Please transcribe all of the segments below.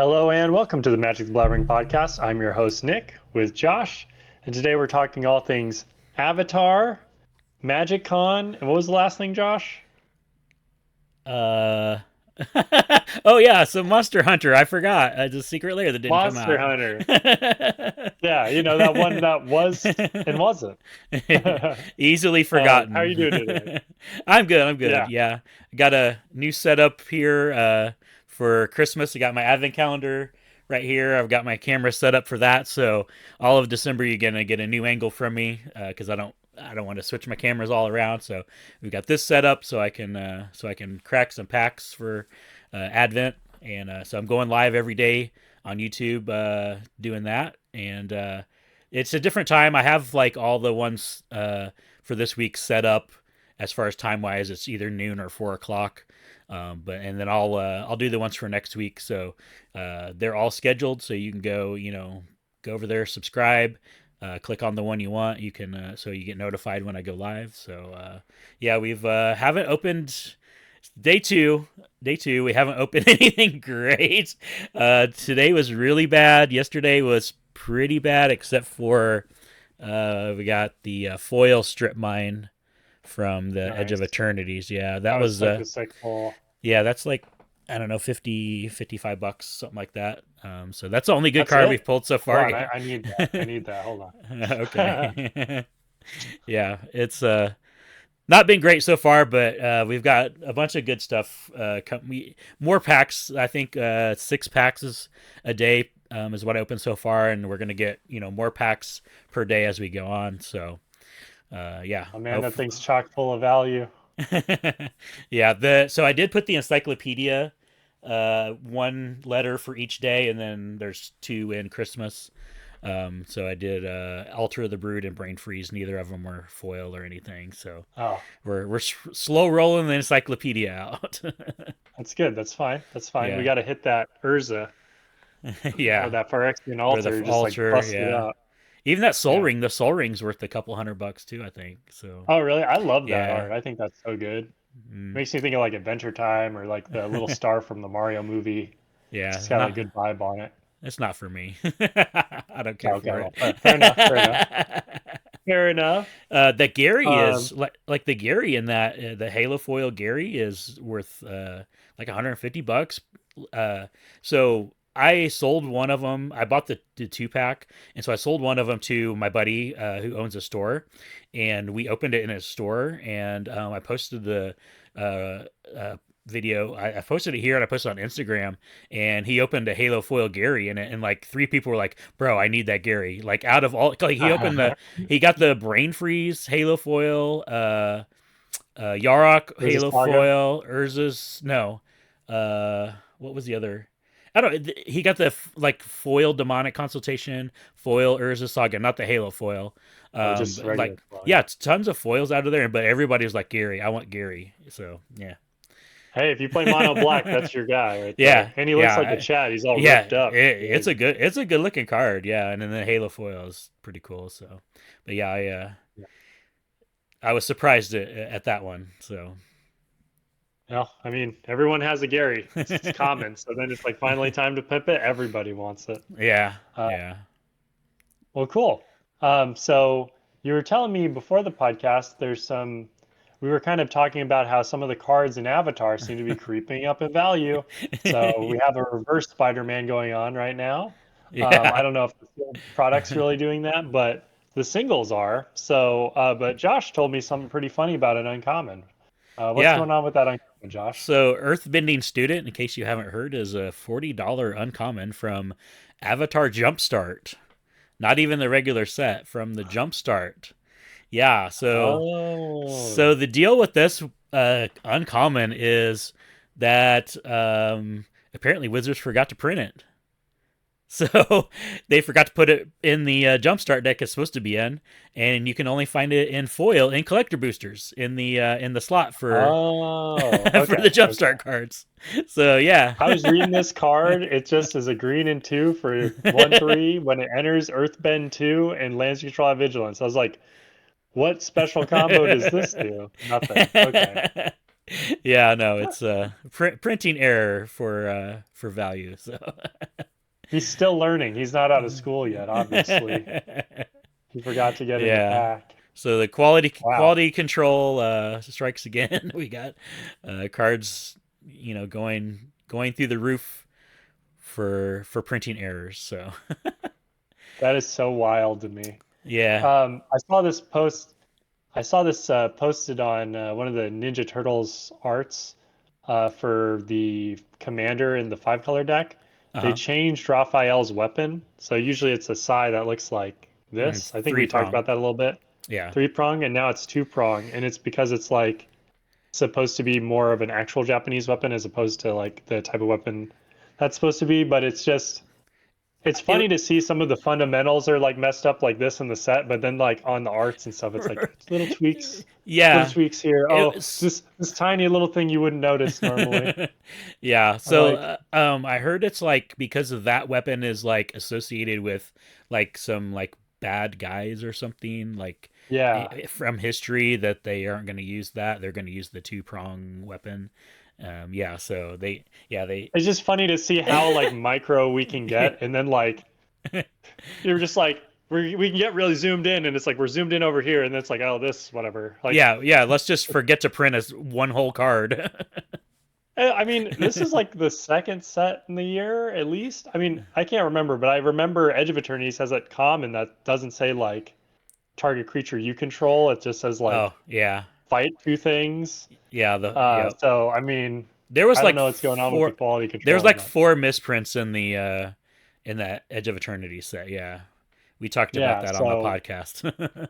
Hello and welcome to the Magic the Blabbering podcast. I'm your host Nick with Josh, and today we're talking all things Avatar, MagicCon, and what was the last thing, Josh? Uh, oh yeah, so Monster Hunter. I forgot. The Secret Lair that didn't come Monster out. Hunter. Yeah, that one that was and wasn't. Easily How are forgotten. you doing today? I'm good. I'm good. Yeah. Yeah, got a new setup here for Christmas. I got my advent calendar right here. I've got my camera set up for that. So all of December, you're gonna get a new angle from me because I don't want to switch my cameras all around. So we've got this set up so I can crack some packs for Advent, and so I'm going live every day on YouTube doing that, and it's a different time. I have like all the ones for this week set up as far as time wise. It's either noon or 4 o'clock. But and then I'll do the ones for next week. So they're all scheduled, so you can go over there, subscribe, click on the one you want. You can so you get notified when I go live. So yeah, we've haven't opened day two. Day two, we haven't opened anything great. Today was really bad. Yesterday was pretty bad, except for we got the foil strip mine from the Edge of Nice. Eternities. Yeah, that That was was such a sick pull. yeah, that's like I don't know, 50, $55, something like that. So that's the only good That's card it? we've pulled so Hold far. on, Yeah. I need that. I need that. Hold on. Okay. Yeah, it's not been great so far, but we've got a bunch of good stuff. More packs. I think 6 packs is a day is what I opened so far, and we're gonna get more packs per day as we go on. So yeah, Oh man, that thing's chock full of value. yeah. So I did put the encyclopedia, one letter for each day, and then there's two in Christmas. So I did Alter the Brood and Brain Freeze. Neither of them were foil or anything. So Oh, we're slow rolling the encyclopedia out. that's good. That's fine. That's fine. We Yeah, got to hit that Urza or yeah. that Phyrexian Or the altar, just like altar, bust it yeah. out. Even that Soul Yeah. Ring, the Soul Ring's worth a couple $100 too, I think. So Oh, really? I love that yeah. art. I think that's so good. Mm. Makes me think of like Adventure Time or like the little star from the Mario movie. It's Yeah, just got a good vibe on it. it's not for me. I don't care Okay, for well, it. fair enough. Fair enough. Fair enough. That Gary is Um, like the Gary in that the Halo foil Gary is worth like $150. Uh, so I sold one of them. I bought the 2 pack, and so I sold one of them to my buddy who owns a store, and we opened it in his store, and I posted the uh, uh, video. I posted it here and I posted it on Instagram, and he opened a Halo foil Gary in it, and like 3 people were like, "Bro, I need that Gary." Like out of all, like he got the Brain Freeze Halo foil, Yarok there's a Halo saga. foil, Urza's no, what was the other? I don't. He got the like foil demonic consultation, foil Urza Saga, not the Halo foil. Oh, just But regular like flying. yeah, it's tons of foils out of there, but everybody was like Gary. I want Gary. So yeah. Hey, if you play mono black, that's your guy right Yeah, there. And he looks like a yeah, Chad. He's all yeah. ripped up. Like, It's a good looking card. Yeah, and then the Halo foil is pretty cool. So, but yeah, yeah. I was surprised at that one. So Well, I mean, everyone has a Gary. It's common. So then it's like finally time to pimp it. Everybody wants it. yeah, Uh, yeah, well, cool. So you were telling me before the podcast, we were kind of talking about how some of the cards in Avatar seem to be creeping up in value. So we have a reverse Spider-Man going on right now. I yeah, don't know if the field product's really doing that, but the singles are. So, but Josh told me something pretty funny about an uncommon. What's yeah. going on with that uncommon, Josh? So Earthbending Student, in case you haven't heard, is a $40 uncommon from Avatar Jumpstart. Not even the regular set, from the Jumpstart. Yeah, so Oh, the deal with this uncommon is that apparently Wizards forgot to print it. So they forgot to put it in the Jumpstart deck it's supposed to be in, and you can only find it in foil in collector boosters in the slot for oh, for the okay, okay. Jumpstart cards. So yeah, I was reading this card. It just is a green and two for 1/3 when it enters Earthbend 2 and lands control have vigilance. I was like, what special combo does this do? Nothing. Okay. Yeah, no, it's printing error for value. So He's still learning. He's not out of school yet, obviously. He forgot to get in the yeah. pack. So the quality Wow. control strikes again. We got cards, going through the roof for printing errors. So That is so wild to me. yeah. I saw this post. I saw this posted on one of the Ninja Turtles arts for the commander in the five color deck. They Uh-huh. changed Raphael's weapon. So usually it's a sai that looks like this. I think Three we talked prong. about that a little bit. Yeah. Three prong, and now it's two prong, and it's because it's like supposed to be more of an actual Japanese weapon as opposed to like the type of weapon that's supposed to be. But it's It funny to see some of the fundamentals are like messed up like this in the set, but then like on the arts and stuff, it's like little yeah. tweaks here. It Oh, was this tiny little thing you wouldn't notice normally. yeah. I'm So like, I heard it's like because of that weapon is like associated with like some like bad guys or something like yeah. from history that they aren't going to use that. They're going to use the two prong weapon. Yeah. So they It's just funny to see how like micro we can get, and then like you're just like we can get really zoomed in, and it's like we're zoomed in over here, and then it's like oh this whatever. Like yeah. Let's just forget to print as one whole card. I mean, this is like the second set in the year, at least. I mean, I can't remember, but I remember Edge of Eternities has that common that doesn't say like target creature you control. It just says Oh like yeah, fight two things. yeah. Yeah. So I mean, There was I don't like know what's going on with the four. quality There was control, like but four misprints in that Edge of Eternity set. Yeah, we talked about yeah, that on the so podcast.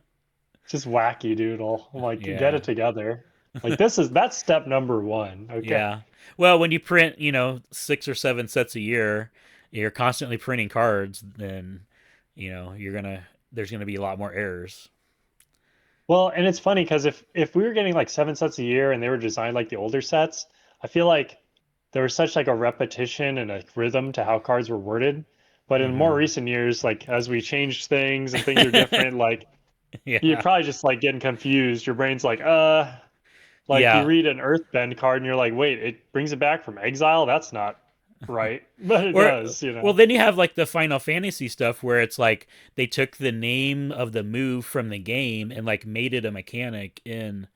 just wacky doodle. I'm like, get yeah, it together. Like that's step number one. Okay. yeah. Well, when you print, 6 or 7 sets a year, you're constantly printing cards. Then, you're gonna there's gonna be a lot more errors. Well, and it's funny because if we were getting like seven sets a year and they were designed like the older sets, I feel like there was such like a repetition and a rhythm to how cards were worded. But in more Hmm. recent years, like as we changed things and things are different, like you're yeah, probably just like getting confused. Your brain's like you yeah. read an Earthbend card and you're like, wait, it brings it back from exile? That's not right. But it Or does, you well, know. then you have like the Final Fantasy stuff where it's like they took the name of the move from the game and like made it a mechanic in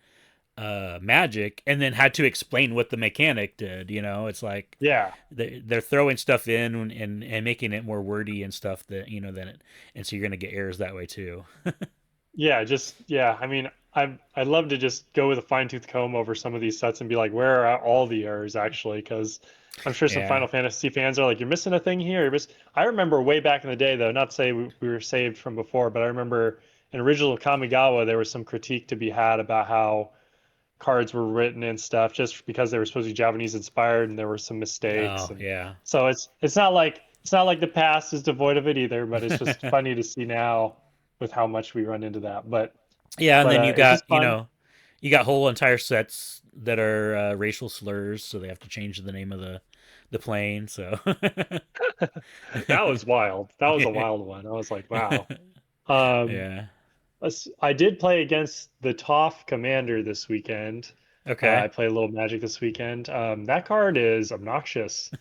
Magic, and then had to explain what the mechanic did. It's like Yeah. they're throwing stuff in and making it more wordy and stuff that than it, and so you're gonna get errors that way too. Yeah, just yeah. I mean, I'd love to just go with a fine-tooth comb over some of these sets and be like, where are all the errors actually? Because I'm sure some Yeah. Final Fantasy fans are like, you're missing a thing here. I remember way back in the day, though, not to say we were saved from before, but I remember in original Kamigawa there was some critique to be had about how cards were written and stuff, just because they were supposed to be Japanese inspired and there were some mistakes, Oh and yeah. so it's not like the past is devoid of it either, but it's just funny to see now with how much we run into that. But Yeah, and but then you it's got just fun. you got whole entire sets that are racial slurs, so they have to change the name of the plane. So That was wild. That was a wild one. I was like, wow. Um, yeah. I did play against the Toph Commander this weekend. I Okay. played a little Magic this weekend. That card is obnoxious.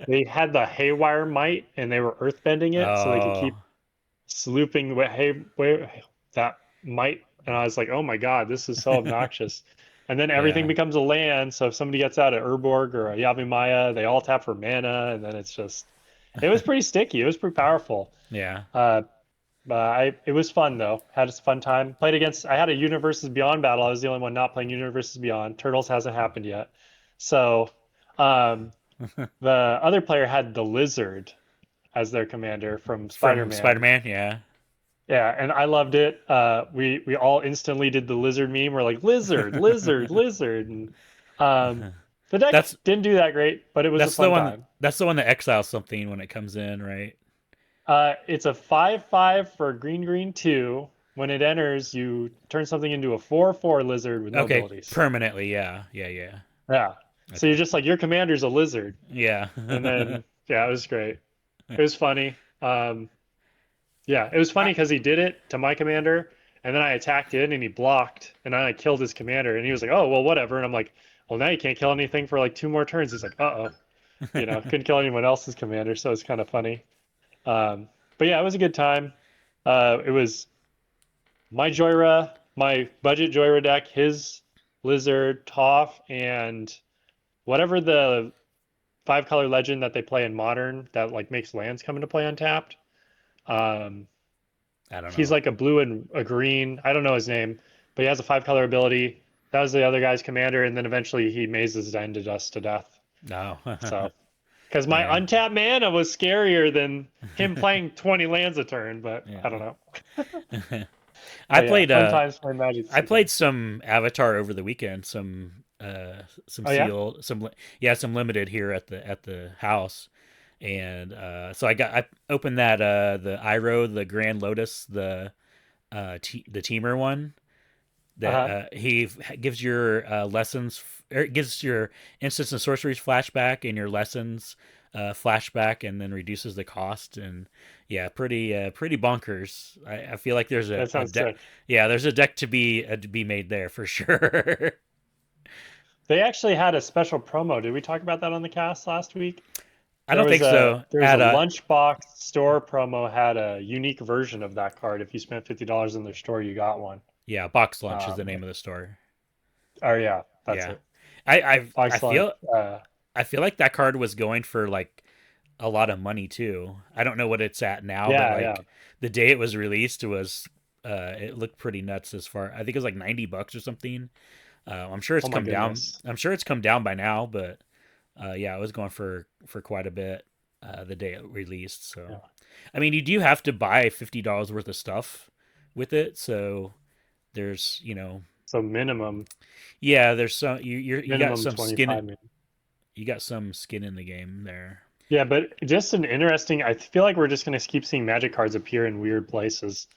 They had the Haywire Might and they were earthbending it so they could oh keep slooping that might. And I was like, oh my God, this is so obnoxious. And then everything yeah. becomes a land. So if somebody gets out a Urborg or a Yavimaya, they all tap for mana, and then it was pretty sticky. It was pretty powerful. Yeah. Uh, it was fun though. Had a fun time. I had a Universes Beyond battle. I was the only one not playing Universes Beyond. Turtles hasn't happened yet. So, um, the other player had the Lizard as their commander from From Spider-Man. Spider-Man, yeah. Yeah, and I loved it. We all instantly did the lizard meme. We're like lizard, lizard, lizard, and um, the deck that's didn't do that great, but it was a that's the fun one time. that's the one that exiles something when it comes in, right? It's a 5/5 for green green two. When it enters, you turn something into a 4/4 lizard with no Okay, abilities. permanently, yeah. Yeah, yeah. Yeah, so you're Okay. just like your commander's a lizard, Yeah. and then yeah, it was great. It was funny. Yeah, it was funny I, because he did it to my commander, And then I attacked in and he blocked and then I killed his commander and he was like, oh, well, whatever. And I'm like, well, now you can't kill anything for like 2 more turns. He's like, uh-oh, couldn't kill anyone else's commander. So it's kind of funny. Um, but yeah, it was a good time. It was my Joyra, my budget Joyra deck, his Lizard, Toph, and whatever the 5 color legend that they play in Modern that like makes lands come into play untapped. Um, I don't he's know. like a blue and a green. I don't know his name, but he has a 5 color ability. That was the other guy's commander, and then eventually he mazes ended us to death. No. So, because my Yeah. untapped mana was scarier than him playing 20 lands a turn, but I don't Yeah. know. I But yeah, played fun times playing Magic I this played weekend. some Avatar over the weekend, some Oh yeah? seal, yeah, some limited here at the house. And so I opened that the Iroh, the Grand Lotus, the Teamer one that Uh-huh. gives your lessons, or gives your instants and sorceries flashback and your lessons flashback, and then reduces the cost. And yeah, pretty bonkers. I feel like there's That a sounds deck. sick. Yeah, there's a deck to be made there for sure. They actually had a special promo. Did we talk about that on the cast last week? I don't think so. There was a At lunchbox store promo had a unique version of that card. If you spent $50 in their store, you got one. Yeah, Box Lunch is the Um, name of the store. oh yeah, that's Yeah, it. I Box lunch. I feel like that card was going for like a lot of money too. I don't know what it's at now, but Yeah, yeah. like the day it was released was it looked pretty nuts. As far I think it was like $90 or something. I'm sure it's Oh my come down. goodness. I'm sure it's come down by now, but yeah, it was going for quite a bit the day it released. So Yeah. I mean, you do have to buy $50 worth of stuff with it. So there's So yeah, there's some you got minimum some skin. 25 maybe. You got some skin in the game there. Yeah, but just an interesting, I feel like we're just going to keep seeing magic cards appear in weird places.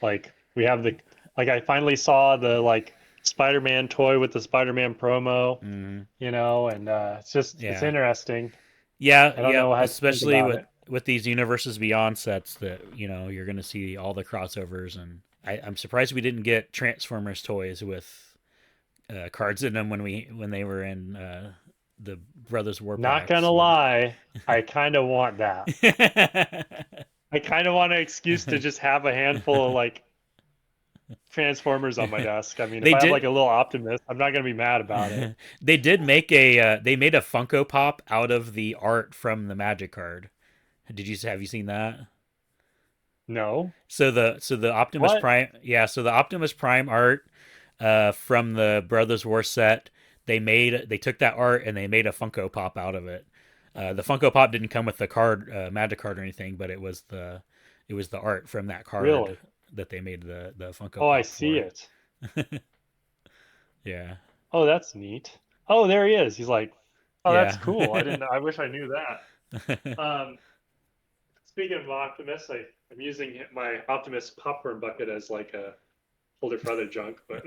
Like we have like I finally saw the like Spider-Man toy with the Spider-Man promo, Mm, and it's yeah, interesting. yeah, I don't yeah. know how to think Especially about it. with these universes beyond sets that you're gonna see all the crossovers, and I'm surprised we didn't get Transformers toys with cards in them when they were in the Brothers War Not packs. gonna lie, I kind of want that. But I kind of want an excuse to just have a handful of like Transformers on my desk. I mean, if they I have like did. a little Optimus, I'm not gonna be mad about it. They did make they made a Funko Pop out of the art from the Magic card. Have you seen that? No? So the Optimus What? Prime, yeah, so the Optimus Prime art from the Brothers War set, they took that art and they made a Funko Pop out of it. The Funko Pop didn't come with the card, Magic card or anything, but it was the art from that card Really? that they made the Funko Oh, I Pop see for. it. Yeah, Oh, that's neat. Oh, there he is. He's like, oh, that's yeah. cool. I wish I knew that. Speaking of Optimus, I'm using my Optimus popcorn bucket as like a holder for other junk, but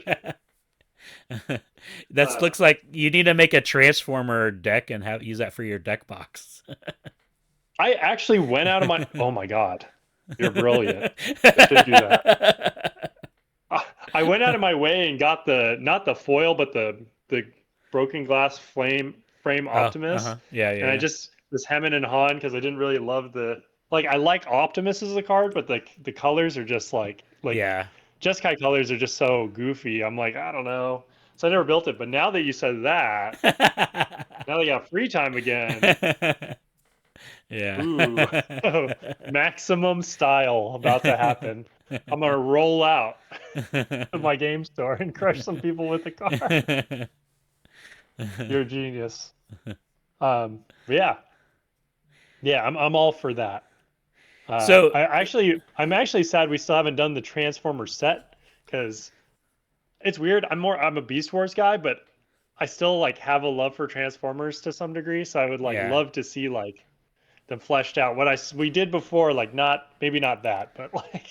That uh, looks like you need to make a Transformer deck and have use that for your deck box. I actually went out of oh my God, you're brilliant. I should do that. I went out of my way and got not the foil, but the broken glass frame Oh, Optimus, uh-huh. Yeah, and I yeah, just was hemming and hawing because I didn't really love like I like Optimus as a card, but the colors are just like yeah. Jeskai colors are just so goofy. I'm like, I don't know. So I never built it, but now that you said that, now that I got free time again, Yeah. ooh, maximum style about to happen. I'm gonna roll out to my game store and crush some people with the car. You're a genius. But yeah, yeah, I'm all for that. So, I'm actually sad we still haven't done the Transformer set because it's weird. I'm a Beast Wars guy, but I still like have a love for Transformers to some degree. So I would like yeah. love to see like them fleshed out. We did before, like not maybe not that, but like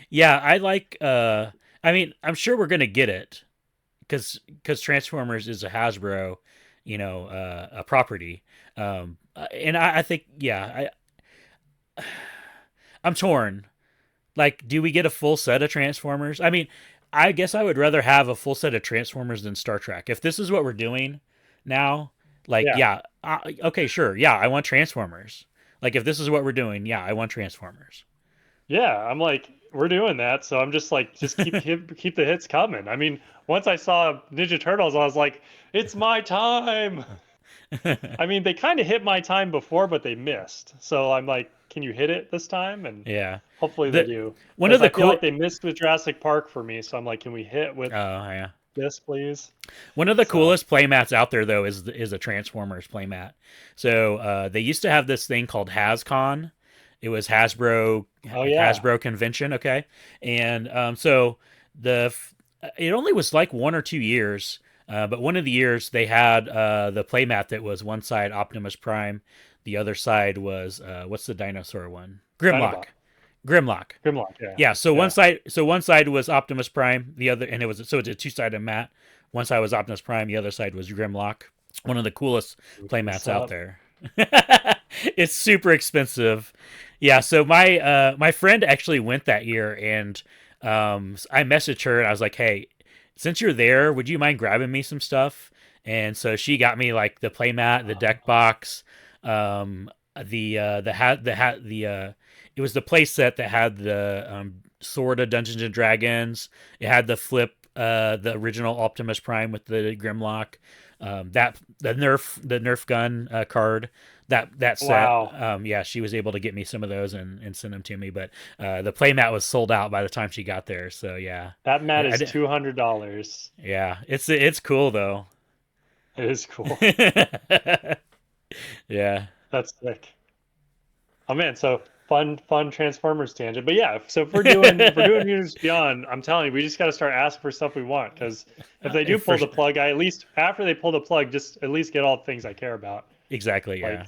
Yeah, I like I mean, I'm sure we're going to get it cuz Transformers is a Hasbro, a property. And I think yeah, I'm torn. Like, do we get a full set of Transformers? I mean, I guess I would rather have a full set of Transformers than Star Trek. If this is what we're doing now, like, Yeah. yeah, okay, sure, yeah, I want Transformers. Like, if this is what we're doing, yeah, I want Transformers. Yeah, I'm like, we're doing that, so I'm just like, just keep the hits coming. I mean, once I saw Ninja Turtles, I was like, it's my time. I mean, they kind of hit my time before, but they missed. So I'm like, can you hit it this time? And Yeah. hopefully they The do, one of because the I feel cool like they missed with Jurassic Park for me. So I'm like, can we hit with yeah. this, please? One of the So, coolest playmats out there though is a Transformers playmat. So they used to have this thing called HasCon. It was oh yeah, Hasbro convention, okay? And so the it only was like 1 or 2 years, but one of the years they had the playmat that was one side Optimus Prime, the other side was what's the dinosaur one? Grimlock. Dinobot, Grimlock. Grimlock, yeah, Yeah, yeah. so one side was Optimus Prime, the other and it was so it's a two-sided mat. One side was Optimus Prime, the other side was Grimlock. One of the coolest Look this playmats out up. there. It's super expensive. Yeah, so my friend actually went that year and I messaged her and I was like, "Hey, since you're there, would you mind grabbing me some stuff?" And so she got me like the playmat, the deck box, um the hat the it was the play set that had the sword of Dungeons and Dragons. It had the flip the original Optimus Prime with the Grimlock. That the Nerf gun card that set. Wow, Yeah, she was able to get me some of those and send them to me. But the playmat was sold out by the time she got there. So yeah, that mat I is did. $200. Yeah, it's cool though. It is cool. Yeah. That's sick. Oh man, so fun Transformers tangent. But yeah, so if we're doing Mutants Beyond, I'm telling you, we just got to start asking for stuff we want. Because if they do For pull the plug, I at least after they pull the plug, just at least get all the things I care about. exactly, yeah. Like,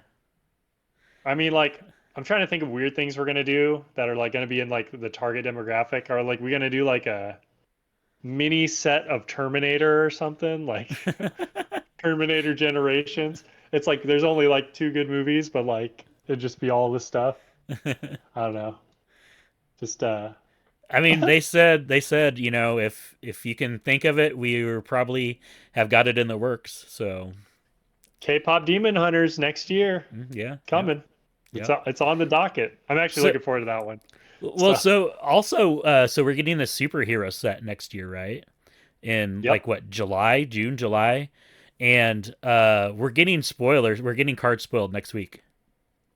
I mean, like I'm trying to think of weird things we're gonna do that are like gonna be in like the target demographic. Or like we gonna do like a mini set of Terminator or something, like Terminator Generations. It's like there's only like two good movies, but like it'd just be all this stuff. I don't know. Just I mean, they said, you know, if you can think of it, we were probably have got it in the works. So, K-pop Demon Hunters next year yeah, yep, coming. yep. It's on the docket. I'm actually So, looking forward to that one. well, So, so also, so we're getting the superhero set next year, right? In yep. like what, June, July, and we're getting spoilers. We're getting cards spoiled next week.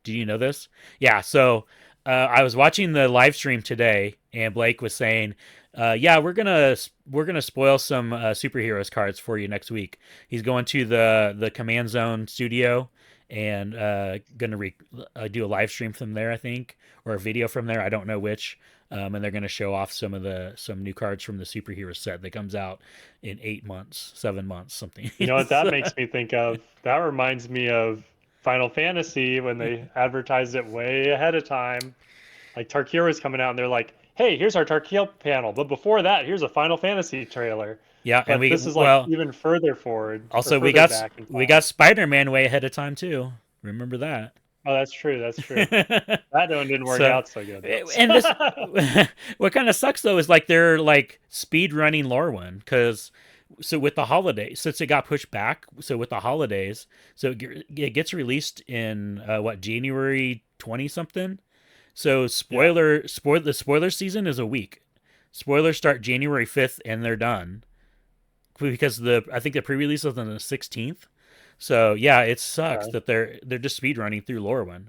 Do you know this? Yeah. So I was watching the live stream today, and Blake was saying, "Yeah, we're gonna spoil some superheroes cards for you next week." He's going to the Command Zone studio and gonna do a live stream from there, I think, or a video from there. I don't know which. And they're going to show off some new cards from the superhero set that comes out in 8 months, 7 months, something. You know what that So- makes me think of? That reminds me of Final Fantasy when they advertised it way ahead of time. Like Tarkir was coming out and they're like, "Hey, here's our Tarkir panel." But before that, here's a Final Fantasy trailer. yeah, and But we this is like well, even further forward or also, further back in we time. got Spider-Man way ahead of time too. Remember that? Oh, that's true. That's true. That one didn't work So, out so good though. and this, what kind of sucks though is like they're like speed running Lorwyn because so with the holidays since it got pushed back, so with the holidays, so it gets released in what January 20 something. So Yeah. the spoiler season is a week. Spoilers start January 5th and they're done because the I think the pre-release was on the 16th. So yeah, it sucks Okay. that they're just speed running through Lorwyn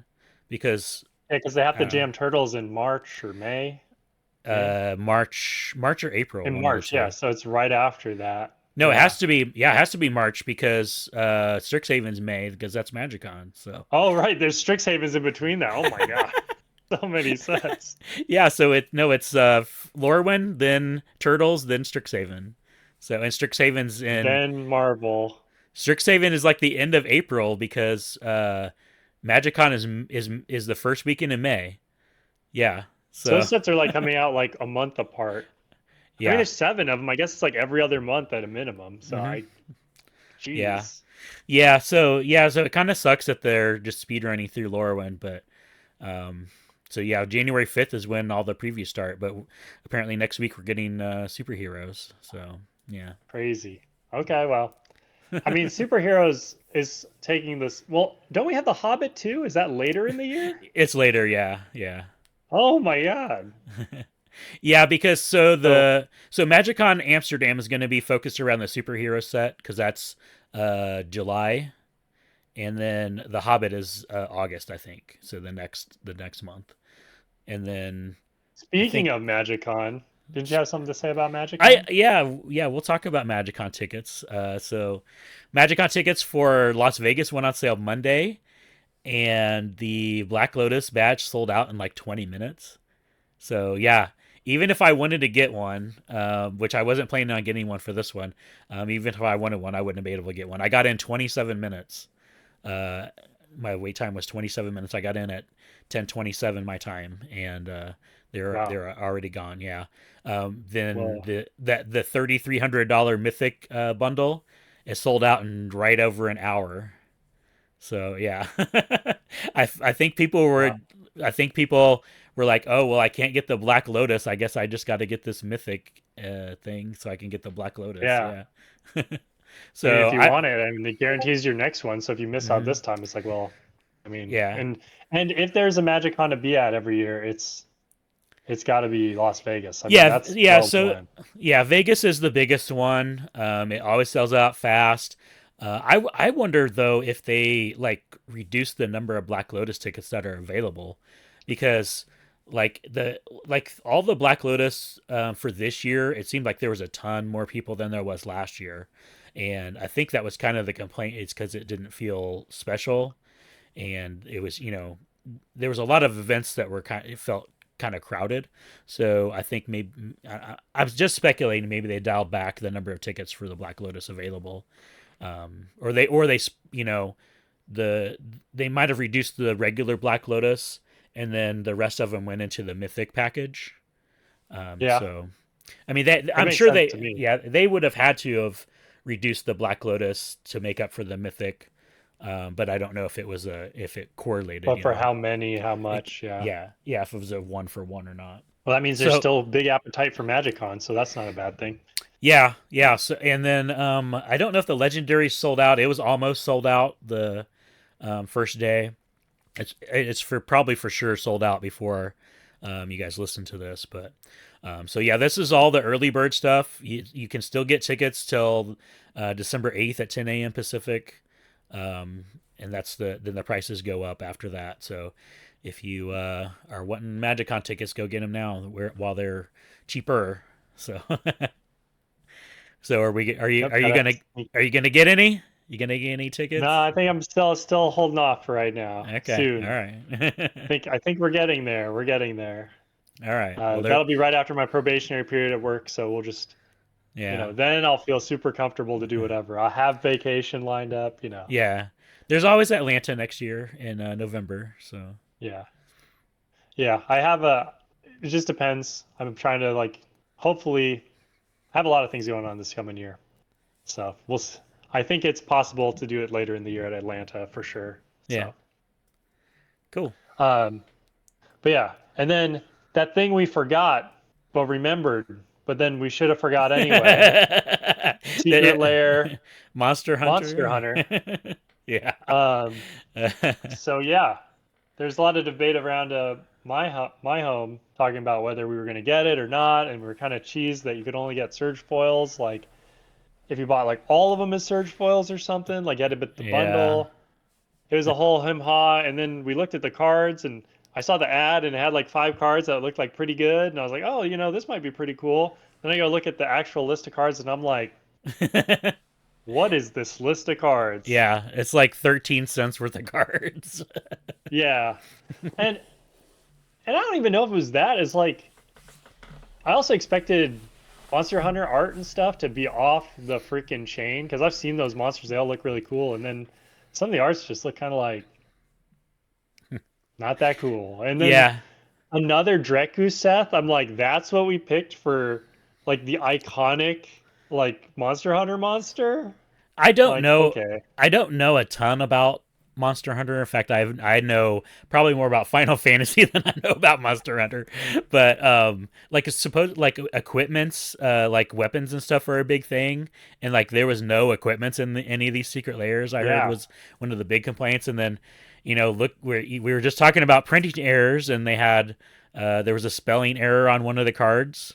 because Yeah, because they have I to don't know, jam Turtles in March or May. May March or April, in one of the March. Yeah, two. so it's right after that. No, it Yeah. has to be yeah, it has to be March because Strixhaven's May because that's MagicCon. So Oh, right. There's Strixhaven's in between that. Oh my God. So many sets. yeah, so it's Lorwyn, then Turtles, then Strixhaven. So and Then Marvel. Strixhaven is like the end of April because MagicCon is the first weekend in May. Yeah. So So those sets are like coming out like a month apart. I mean, yeah. there's seven of them. I guess it's like every other month at a minimum. So Hmm. Yeah. geez. So it kind of sucks that they're just speedrunning through Lorwyn, but um, So yeah, January 5th is when all the previews start, but apparently next week we're getting superheroes. So yeah, Crazy. Okay, well, I mean, superheroes is taking this. Well, don't we have The Hobbit too? Is that later in the year? it's later. Yeah, yeah. Oh my God. Yeah, because So so MagicCon Amsterdam is going to be focused around the superhero set because that's July, and then The Hobbit is August, I think. So the next month, and then I speaking think of MagicCon, didn't you have something to say about MagicCon? yeah, we'll talk about MagicCon tickets. So MagicCon tickets for Las Vegas went on sale Monday, and the Black Lotus badge sold out in like 20 minutes. So yeah, even if I wanted to get one, which I wasn't planning on getting one for this one, even if I wanted one, I wouldn't be able to get one. I got in 27 minutes. Uh, my wait time was 27 minutes. I got in at 10:27 my time, and Wow. they're already gone. Yeah. Then Well, the $3,300 Mythic bundle is sold out in right over an hour. So yeah, I think wow. I think people were like, oh well, I can't get the Black Lotus. I guess I just got to get this Mythic thing so I can get the Black Lotus. Yeah. Yeah. I mean, So if you I want it, I mean, it guarantees your next one. So if you miss out mhm. this time, it's like, well, I mean, Yeah. and if there's a MagicCon to be at every year, it's got to be Las Vegas. I mean, Yeah, that's yeah. well So, planned. yeah, Vegas is the biggest one. It always sells out fast. I wonder though if they like reduce the number of Black Lotus tickets that are available, because like all the Black Lotus for this year, it seemed like there was a ton more people than there was last year, and I think that was kind of the complaint. It's because it didn't feel special, and it was there was a lot of events that were kind it felt kind of crowded. So I think maybe I was just speculating maybe they dialed back the number of tickets for the Black Lotus available, or they the they might have reduced the regular Black Lotus and then the rest of them went into the Mythic package. Yeah, So I mean that I'm makes sure sense to me. they would have had to have reduced the Black Lotus to make up for the Mythic, but I don't know if it was a if it correlated, But for how many, how much? Yeah. yeah, if it was a one for one or not. Well, that means there's So still big appetite for MagicCon, so that's not a bad thing. yeah. So and then I don't know if the legendary sold out. It was almost sold out the first day. It's for probably for sure sold out before you guys listen to this. But so yeah, this is all the early bird stuff. You can still get tickets till December 8th at 10 a.m. Pacific, and that's then the prices go up after that. So if you are wanting MagicCon tickets, go get them now while they're cheaper. So so Yep, gotta sneak. are you gonna get any? You gonna get any No, tickets? I think I'm still holding off for right now. Okay, all Soon. right. I think we're getting there. We're getting there. All right. Well, there. That'll be right after my probationary period at work, so we'll just, Yeah. then I'll feel super comfortable to do whatever. I'll have vacation lined up. Yeah. There's always Atlanta next year in November. So Yeah. Yeah, I have a, it just depends. I'm trying to like, hopefully, I have a lot of things going on this coming year. So I think it's possible to do it later in the year at Atlanta for sure. yeah. So, Cool. um, but yeah, and then that thing we forgot, but remembered, but then we should have forgot anyway. Secret Lair, Monster Monster Hunter. Hunter. Yeah. Um, so yeah, there's a lot of debate around my home talking about whether we were going to get it or not, and we were kind of cheesed that you could only get surge foils, like if you bought like all of them as surge foils or something, like you had to get the Yeah. bundle. It was a whole him ha, and then we looked at the cards, and I saw the ad, and it had like 5 cards that looked like pretty good, and I was like, oh, this might be pretty cool. Then I go look at the actual list of cards, and I'm like, what is this list of cards? Yeah. It's like 13 cents worth of cards. Yeah, and and I don't even know if it was that. It's like I also expected Monster Hunter art and stuff to be off the freaking chain because I've seen those monsters. They all look really cool, and then some of the arts just look kind of like not that cool. And then Yeah. another Dreku Seth, I'm like, that's what we picked for like the iconic like Monster Hunter monster. I don't Like, know. okay, I don't know a ton about Monster Hunter. In fact, I know probably more about Final Fantasy than I know about Monster Hunter. But like suppose like equipments, like weapons and stuff are a big thing, and like there was no equipments in any of these secret layers. I heard Yeah. was one of the big complaints. And then, look, we were just talking about printing errors, and they had there was a spelling error on one of the cards.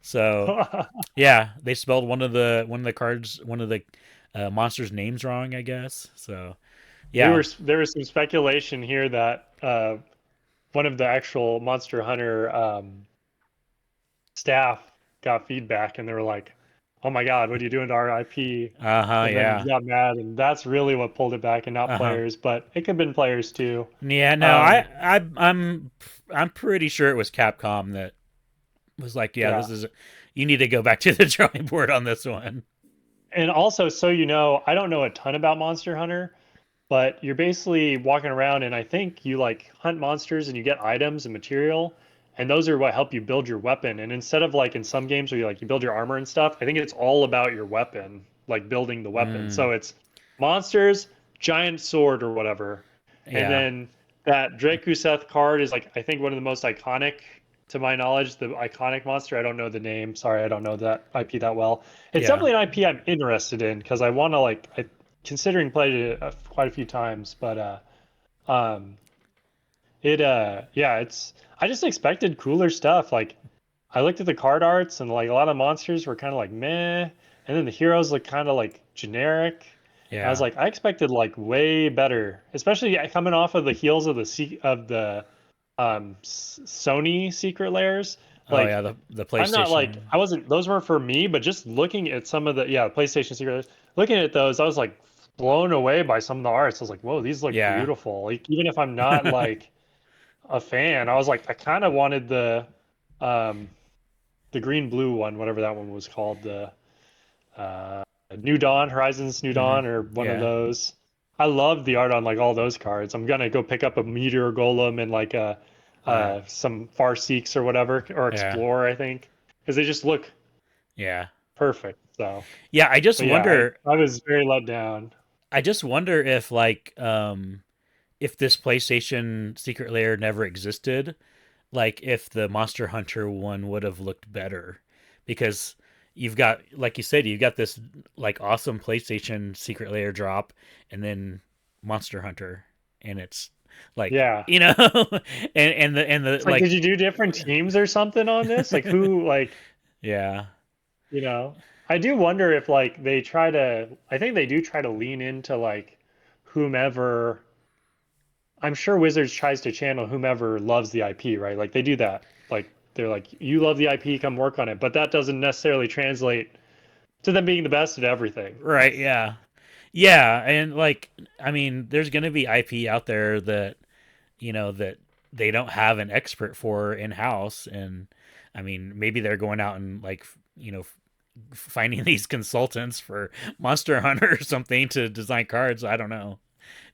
So yeah, they spelled one of the cards, one of the monsters' names wrong, I guess. So yeah. There was some speculation here that one of the actual Monster Hunter staff got feedback and they were like, "Oh my God, what are you doing to our IP?" Uh huh. And then Yeah. got mad, and that's really what pulled it back, and not Uh huh. players, but it could have been players too. Yeah. No, Um, I'm pretty sure it was Capcom that was like, yeah, yeah. this is you need to go back to the drawing board on this one. And also, so you know, I don't know a ton about Monster Hunter, but you're basically walking around, and I think you like hunt monsters and you get items and material, and those are what help you build your weapon. And instead of like in some games where you build your armor and stuff, I think it's all about your weapon, like building the weapon. Mm, So it's monsters, giant sword or whatever, and yeah. then that Drakuseth card is like I think one of the most iconic, to my knowledge, the iconic monster. I don't know the name. Sorry, I don't know that IP that well. It's Yeah. definitely an IP I'm interested in because I want to considering played it quite a few times, but um, yeah, it's I just expected cooler stuff. Like I looked at the card arts and like a lot of monsters were kind of like meh, and then the heroes look kind of like generic. And I was Yeah. like, I expected like way better, especially coming off of the heels of Sony Secret Lairs. Oh Like yeah. The I'm not like PlayStation. I wasn't those weren't for me, but just looking at some of the PlayStation Secret, looking at those, I was like blown away by some of the arts. I was like, whoa, these look Yeah. beautiful. Like even if I'm not like a fan, I was like, I kind of wanted um the green blue one, whatever that one was called, the uh New Dawn, Horizons New hmm Dawn, or one of Yeah. those. I love the art on like all those cards. I'm gonna go pick up a Meteor Golem and like a Yeah. some Far Seeks or whatever, or Yeah. Explorer, I think, because they just look Yeah. perfect. So, Yeah. I just but yeah, wonder. I was very let down. I just wonder if like if this PlayStation Secret Lair never existed, like if the Monster Hunter one would have looked better, because you've got, like you said, you've got this like awesome PlayStation Secret Lair drop, and then Monster Hunter, and it's like, Yeah. and the It's like, did like, you do different teams or something on this? Like who yeah, you know, I do wonder if like they try to I think they do try to lean into like whomever I'm sure Wizards tries to channel whomever loves the IP, right? Like they do that. Like they're like, you love the IP, come work on it. But that doesn't necessarily translate to them being the best at everything. right, yeah, yeah, and like, I mean, there's gonna be IP out there that that they don't have an expert for in house. And I mean, maybe they're going out and like finding these consultants for Monster Hunter or something to design cards. I don't know.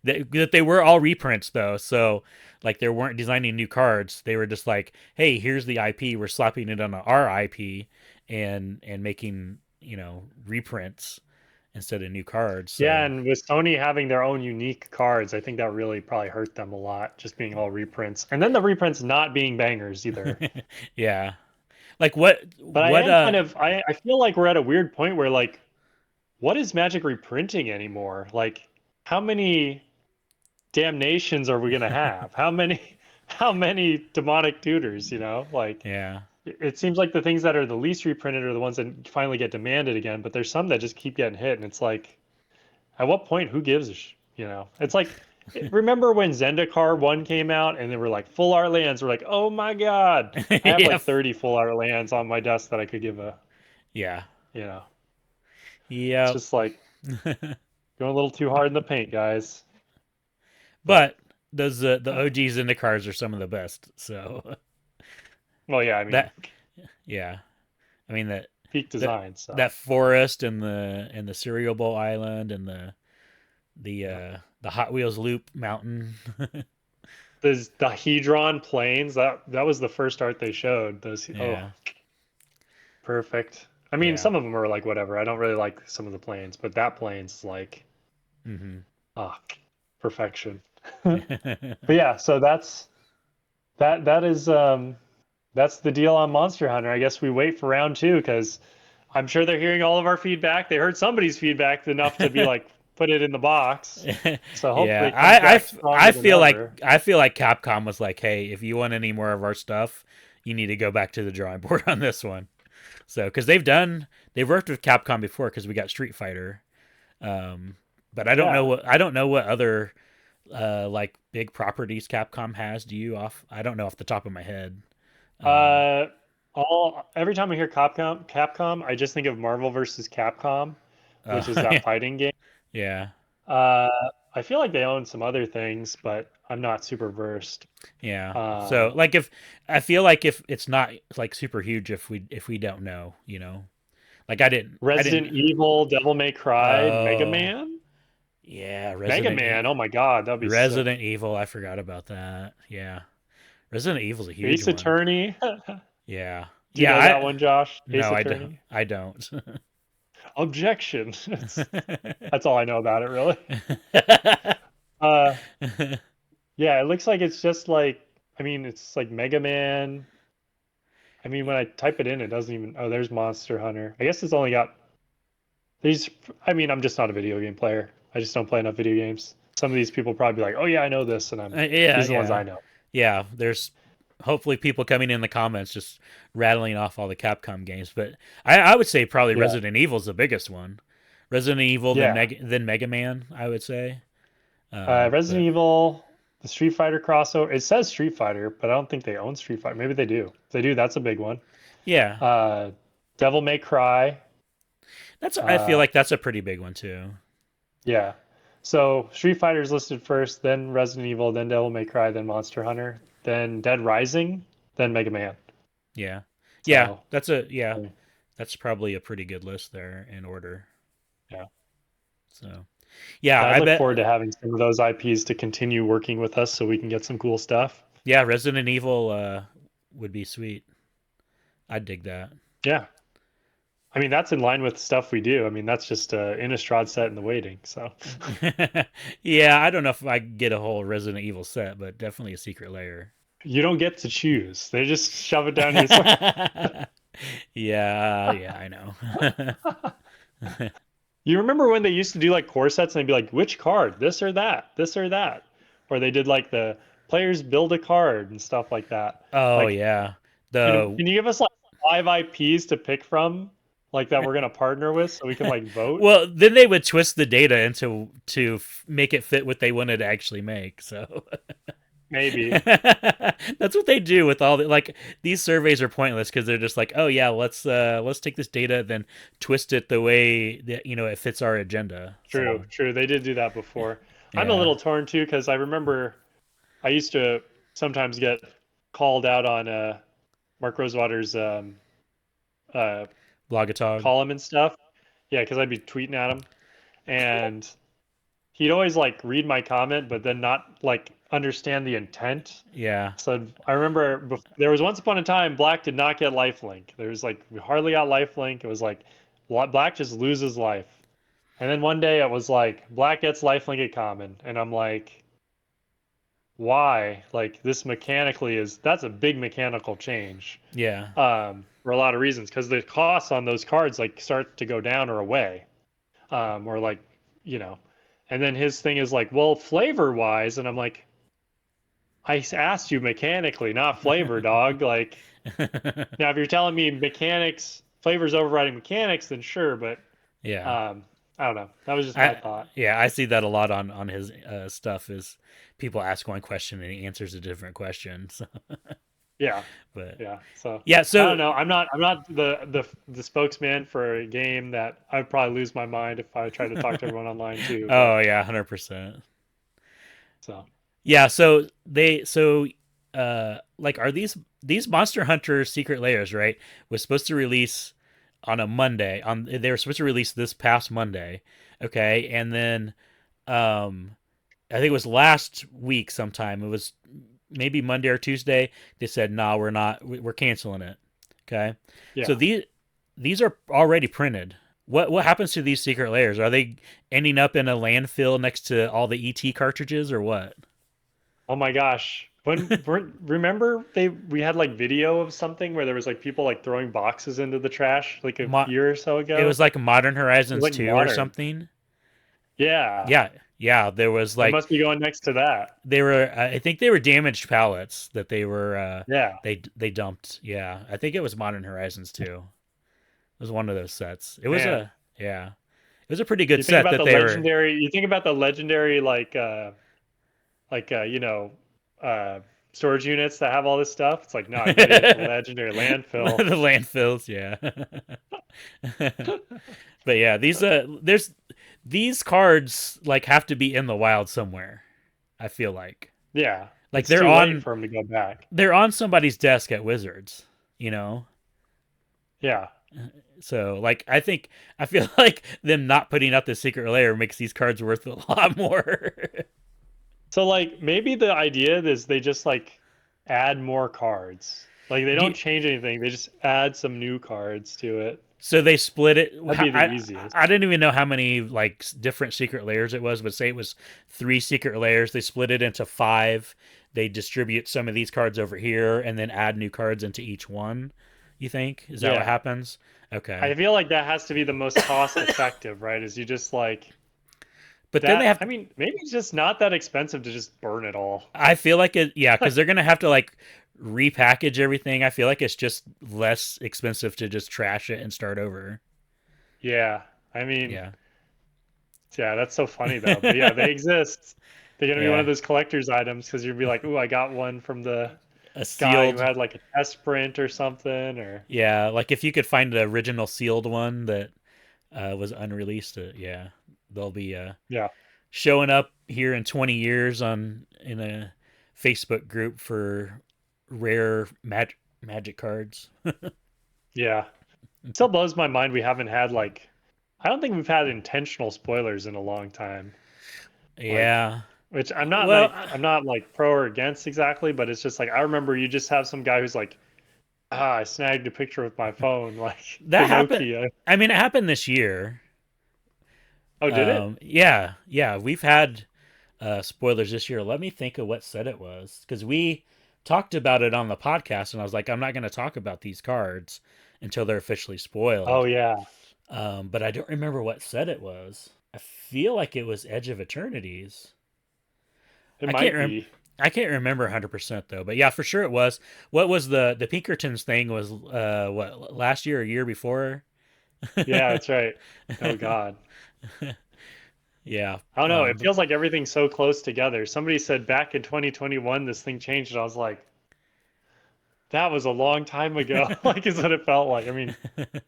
That they were all reprints though, so like they weren't designing new cards. They were just like, hey, here's the IP, we're slapping it on our IP, and making reprints instead of new cards. Yeah, So and with Sony having their own unique cards, I think that really probably hurt them a lot, just being all reprints. And then the reprints not being bangers either. yeah, like what But I what am kind of I feel like we're at a weird point where like what is Magic reprinting anymore? Like how many damnations are we gonna have? How many demonic tutors, you know? Like yeah. it seems like the things that are the least reprinted are the ones that finally get demanded again, but there's some that just keep getting hit, and it's like, at what point, who gives a you know? It's like, remember when Zendikar 1 came out and they were like full art lands? We're like, oh my God, I have Yeah. like 30 full art lands on my desk that I could give Yeah. you know, it's Yep. just like going a little too hard in the paint, guys. But, But those the OGs in the cars are some of the best. So well, yeah, I mean, that yeah. I mean peak that design, so. that forest and the cereal bowl island and Yeah. the Hot Wheels loop mountain. The Hedron planes, that was the first art they showed. Those, oh, Yeah. perfect. I mean, Yeah. some of them are like whatever. I don't really like some of the planes, but that plane's like, Mhm. ah, perfection. But yeah, so that's the deal on Monster Hunter. I guess we wait for round two because I'm sure they're hearing all of our feedback. They heard somebody's feedback enough to be like, put it in the box. So hopefully Yeah, it comes back stronger than ever. I feel like Capcom was like, hey, if you want any more of our stuff, you need to go back to the drawing board on this one. So because they've worked with Capcom before because we got Street Fighter, um, but Yeah. I don't know what other like big properties Capcom has. Do you off? I don't know off the top of my head. Um, Uh, all every time I hear Capcom, I just think of Marvel versus Capcom, which is that fighting game. yeah, Uh, I feel like they own some other things, but I'm not super versed. yeah. So Um, like if I feel like if it's not like super huge if we don't know, you know, like I Resident didn't. Evil, Devil May Cry, Mega Oh Man. yeah, Mega Man. Oh my God, that'd be sick. Resident Evil. I forgot about that. Yeah, Resident Evil's a huge Ace one. Attorney. Yeah, Do you yeah. know that one, Josh? Ace No, I don't. Attorney. I don't. Objection. That's all I know about it, really. Uh, yeah, it looks like it's just like, I mean, it's like Mega Man. I mean, when I type it in, it doesn't even. Oh, there's Monster Hunter. I guess it's only got these. I mean, I'm just not a video game player. I just don't play enough video games. Some of these people probably be like, oh yeah, I know this, and Yeah, these are the ones yeah, I know. yeah. There's hopefully people coming in the comments just rattling off all the Capcom games, but I would say probably Yeah, Resident Evil's the biggest one. Resident Evil, yeah. Then Mega Man, I would say. Resident But Evil, the Street Fighter crossover. It says Street Fighter, but I don't think they own Street Fighter. Maybe they do. If they do, that's a big one. yeah, Uh, Devil May Cry. that's I feel Uh, like that's a pretty big one too. yeah. So Street Fighter's listed first, then Resident Evil, then Devil May Cry, then Monster Hunter, then Dead Rising, then Mega Man. Yeah, yeah. So That's probably a pretty good list there in order. yeah. So yeah, Yeah, I I look bet. forward to having some of those IPs to continue working with us so we can get some cool stuff. Yeah, Resident Evil would be sweet. I'd dig that. Yeah. I mean, that's in line with stuff we do. I mean, that's just Innistrad set in the waiting. So Yeah, I don't know if I get a whole Resident Evil set, but definitely a Secret Lair. you don't get to choose. They just shove it down your throat. Yeah, I know. You remember when they used to do like core sets and they'd be like, which card? This or that? This or that? Or they did like the players build a card and stuff like that. Oh Like, yeah. The can you give us like 5 IPs to pick from, like that we're gonna partner with so we can like vote? well, then they would twist the data into make it fit what they wanted to actually make. So Maybe. that's what they do with all the like these surveys are pointless because they're just like, oh yeah, let's take this data then twist it the way that it fits our agenda. True, So true. They did do that before. I'm a yeah, little torn too because I remember I used to sometimes get called out on Mark Rosewater's uh, Blogatog. column and stuff. Yeah, because I'd be tweeting at him, and he'd always like read my comment, but then not like understand the intent. Yeah, So I remember there was once upon a time Black did not get lifelink. There was like we hardly got lifelink. It was like Black just loses life. And then one day it was like Black gets lifelink at common, and I'm like, why? Like this mechanically that's a big mechanical change. yeah. For a lot of reasons, because the costs on those cards like start to go down or away. Or like, you know, and then his thing is like, well, flavor wise, and I'm like, I asked you mechanically, not flavor, dog. Like, now if you're telling me mechanics, flavors overriding mechanics, then sure, but Yeah. um, I don't know. That was just my thought. I see that a lot on his stuff is people ask one question and he answers a different question. So, Yeah, but yeah. So yeah, I so don't know. I'm not the spokesman for a game that I'd probably lose my mind if I tried to talk to everyone online too. But oh yeah, 100%. so Yeah, like are these Monster Hunter Secret Lairs, right? Was supposed to release on a Monday. They were supposed to release this past Monday. Okay, and then I think it was last week sometime. It was maybe Monday or Tuesday. They said, "No, we're not. We're canceling it." Okay, so yeah, these are already printed. What happens to these secret layers? Are they ending up in a landfill next to all the ET cartridges or what? Oh my gosh. Remember we had like video of something where there was like people like throwing boxes into the trash like a Mo- year or so it ago? was like Modern It was Horizons like 2 or modern. something. Yeah. Yeah, yeah. There was It like must be going next to that. they were. I think they were damaged pallets that they were. Yeah. They dumped. Yeah, I think it was Modern Horizons 2. It was one of those sets. It was Man. a yeah. It was a pretty good set that they were. You think about the legendary you know, uh storage units that have all this stuff. It's like, no, I got to get the The legendary landfill. landfills, yeah. But yeah, these cards like have to be in the wild somewhere. I feel Yeah. like It's too late for them to go back. they're on somebody's desk at Wizards, you know. Yeah. So like I feel like them not putting out the secret layer makes these cards worth a lot more. So like maybe the idea is they just like add more cards. Like they Do don't you, change anything. They just add some new cards to it. so they split it. That'd be the easiest. I didn't even know how many like different secret layers it was, but say it was 3 secret layers. They split it into 5. They distribute some of these cards over here, and then add new cards into each one. You think is that what Yeah. happens? Okay, I feel like that has to be the most cost effective, right? Is you just like but then they that. have. I mean, maybe it's just not that expensive to just burn it all. I feel like it. Yeah, because they're gonna have to like repackage everything. I feel like it's just less expensive to just trash it and start over. Yeah. I mean, Yeah. yeah, that's so funny though. But yeah, they exist. They're gonna be one of Yeah. those collector's items because you'd be like, "Ooh, I got one from the A guy who sealed. had like a test print or something." Or Yeah, like if you could find the original sealed one that was unreleased, yeah, they'll be yeah, showing up here in 20 years on in a Facebook group for rare magic cards. yeah. Still blows my mind we haven't had like I don't think we've had intentional spoilers in a long time. Like Yeah. which Well, I'm not like pro or against exactly, but it's just like I remember you just have some guy who's like, ah, I snagged a picture with my phone, like the that happened. Nokia. I mean, it happened this year. Oh, did it? Yeah, yeah, we've had spoilers this year. Let me think of what set it was because we talked about it on the podcast, and I was like, I'm not going to talk about these cards until they're officially Oh spoiled. yeah. But I don't remember what set it was. I feel like it was Edge of Eternities. It I can't might rem- be. I can't remember 100% though, but yeah, for sure it was. What was the Pinkertons thing was what last year or year before? Yeah, that's right. Oh God. Yeah. I don't know. It But feels like everything's so close together. Somebody said back in 2021 this thing changed, and I was like, that was a long time ago. Like is what it felt like. I mean, it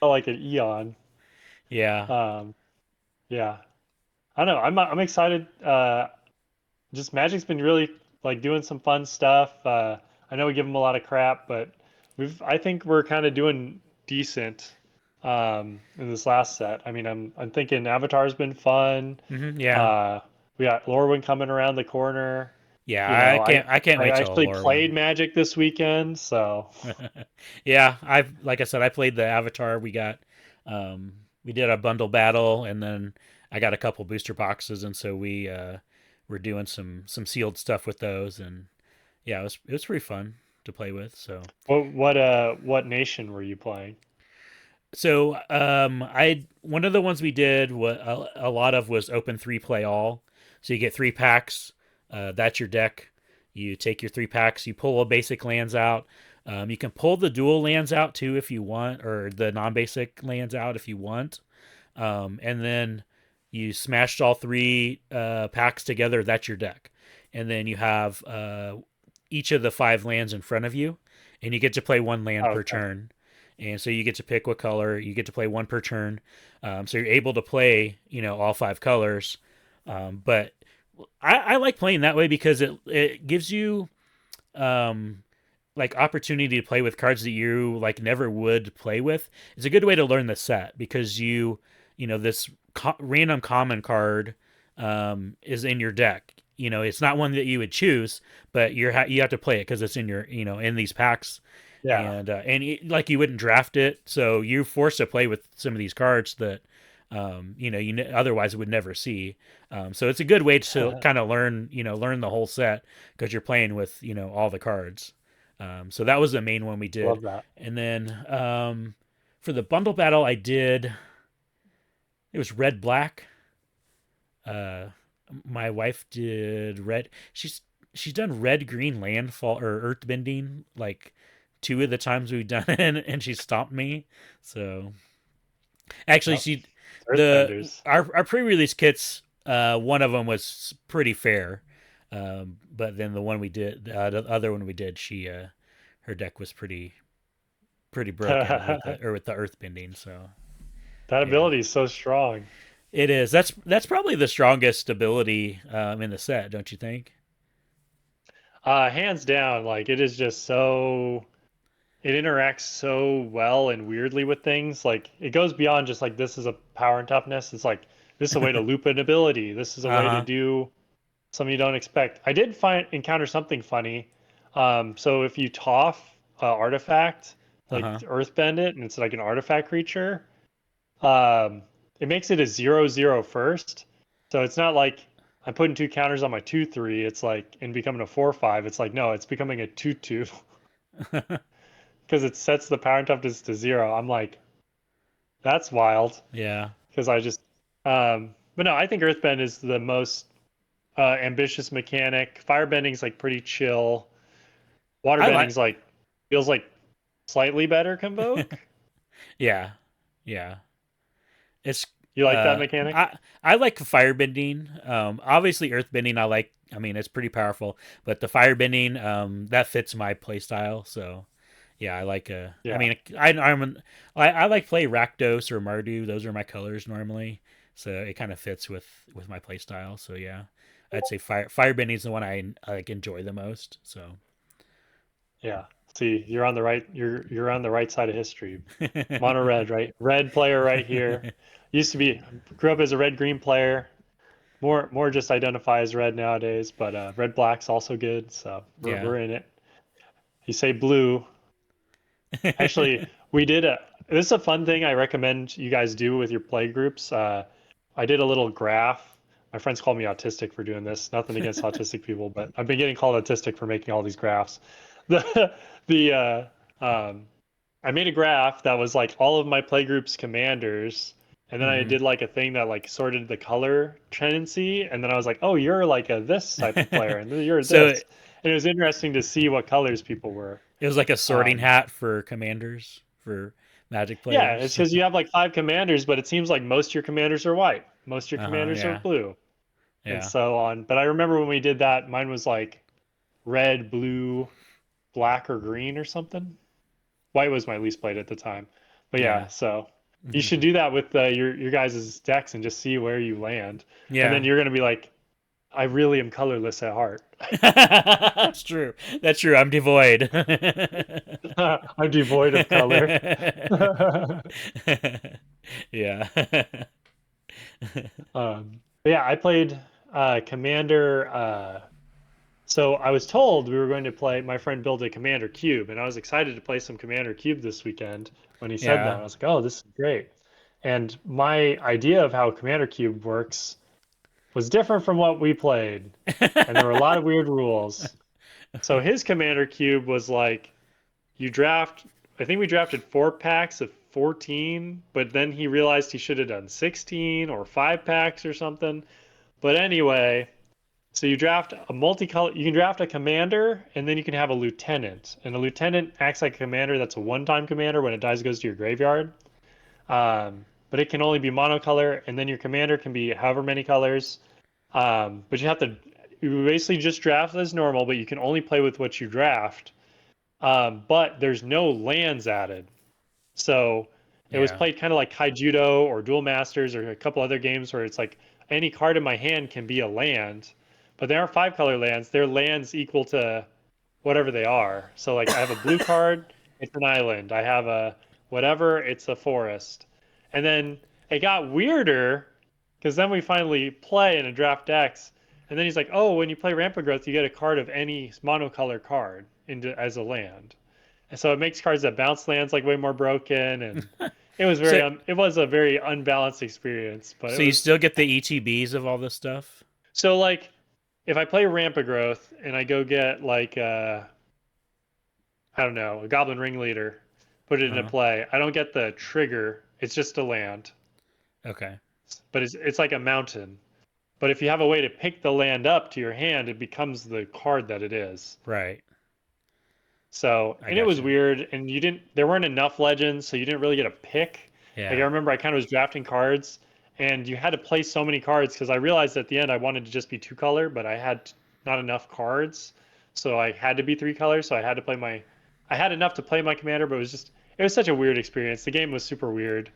felt like an eon. yeah. Um, yeah. I don't know. I'm excited. Just Magic's been really like doing some fun stuff. I know we give them a lot of crap, but I think we're kind of doing decent in this last set. I mean, I'm thinking Avatar's been fun. Yeah. Uh, we got Lorwyn coming around the corner. You Yeah, know, I can't I wait till actually Laura played win. Magic this weekend, so Yeah, I've like I said, I played the Avatar. We did a bundle battle, and then I got a couple booster boxes, and so we were doing some sealed stuff with those, and yeah, it was pretty fun to play with. what nation were you playing? I one of the ones we did what a lot of was open 3 play all. So you get 3 packs. That's your deck. You take your 3 packs. You pull a basic lands out. You can pull the dual lands out too if you want, or the non-basic lands out if you want. And then you smashed all 3 packs together. That's your deck. And then you have each of the 5 lands in front of you, and you get to play 1 land Oh, per okay. turn. And so you get to pick what color. You get to play 1 per turn. So you're able to play, all 5 colors. But I like playing that way because it gives you um, like opportunity to play with cards that you like never would play with. It's a good way to learn the set because this random common card is in your deck. It's not one that you would choose, but you have to play it because it's in your in these packs. Yeah. like you wouldn't draft it, so you're forced to play with some of these cards that otherwise would never see. So it's a good way to kind of learn the whole set because you're playing with all the cards. So that was the main one we did, Love that. and then for the bundle battle I did it was red black. Uh, my wife did red. She's done red green landfall or earth bending like two of the times we've done it, and she stopped me. So actually, Yep. she the Earthbenders. our pre-release kits. One of them was pretty fair, but then the one we did, the other one we did, she her deck was pretty broken with That the earth bending. So yeah, ability is so strong. it is. That's probably the strongest ability in the set, don't you think? Hands down, like it is just so it interacts so well and weirdly with things. Like it goes beyond just like this is a power and toughness. It's like this is a way to loop an ability. This is a Uh way to huh. do something you don't expect. I did find encounter something funny. So if you toff artifact, Uh like huh. earthbend it, and it's like an artifact creature, um, it makes it a 0/0 first. So it's not like I'm putting two counters on my 2/3. It's like and becoming a 4/5. It's like no, it's becoming a 2/2 because it sets the power and toughness to 0. I'm like, that's wild Yeah. because I just, but no, I think Earthbend is the most ambitious mechanic. Firebending's like pretty chill. I like. Waterbending's like feels like slightly better Convoke. Yeah. Yeah. It's You like that uh mechanic? I like firebending. Obviously earthbending I like. I mean it's pretty powerful, but the firebending that fits my playstyle. So yeah, I like I Yeah. mean I like play Rakdos or Mardu. Those are my colors normally. So it kind of fits with my playstyle. So yeah. I'd say firebending is the one I like enjoy the most. So Yeah. See, you're on the right side of history. Mono red, right? Red player right here. Used to be grew up as a red green player. More just identify as red nowadays, but red black's also good, so yeah. we're in it. You say blue. Actually, we did a this is a fun thing I recommend you guys do with your play groups. I did a little graph. My friends call me autistic for doing this. Nothing against autistic people, but I've been getting called autistic for making all these graphs. The the I made a graph that was like all of my playgroups commanders, and then I hmm did like a thing that like sorted the color tendency, and then I was like, oh, you're like a this type of player, and you're So this, and it was interesting to see what colors people were. it was like a sorting Um, hat for commanders for Magic yeah, it's players. because you have like five commanders, but it seems like most of your commanders are white, most of your Uh huh. commanders are Yeah. blue, and Yeah. so on. But I remember when we did that, mine was like red, blue, black, or green or something. White was my least played at the time. But Yeah. yeah, so you should do that with your guys' decks and just see where you land. And then Yeah. you're gonna be like, I really am colorless at heart. That's true. That's true. I'm devoid. I'm devoid of color. Yeah. But yeah, I played Commander. So I was told we were going to play. My friend built a Commander Cube, and I was excited to play some Commander Cube this weekend when he said that. Yeah. I was like, oh, this is great. And my idea of how Commander Cube works was different from what we played, and there were a lot of weird rules. So his Commander Cube was like you draft. I think we drafted 4 packs of 14, but then he realized he should have done 16 or 5 packs or something. But anyway, so you draft a multicolor. You can draft a commander, and then you can have a lieutenant. And a lieutenant acts like a commander. That's a one-time commander. When it dies, it goes to your graveyard. But it can only be monocolor, and then your commander can be however many colors. But you have to you basically just draft as normal, but you can only play with what you draft. But there's no lands added. So it was Yeah. played kind of like Kaijudo or Duel Masters or a couple other games where it's like any card in my hand can be a land, but they aren't five color lands. They're lands equal to whatever they are. So like I have a blue card, it's an island. I have a whatever, it's a forest. And then it got weirder because then we finally play in a draft decks. And then he's like, oh, when you play Rampant Growth, you get a card of any monocolor card into as a land. And so it makes cards that bounce lands like way more broken, and So it was a very unbalanced experience, but it so you was still get the ETBs of all this stuff? so like if I play Ramp of Growth and I go get like I don't know, a Goblin Ringleader, put it into Uh-huh. play, I don't get the trigger. It's just a land, Okay. but it's like a mountain. But if you have a way to pick the land up to your hand, it becomes the card that it is. Right. So, I and it was gotcha. weird, and there weren't enough legends, so you didn't really get a pick. Like I Yeah. remember I kind of was drafting cards, and you had to play so many cards because I realized at the end I wanted to just be two color, but I had not enough cards, so I had to be three colors. So I had enough to play my commander, but it was such a weird experience. The game was super weird.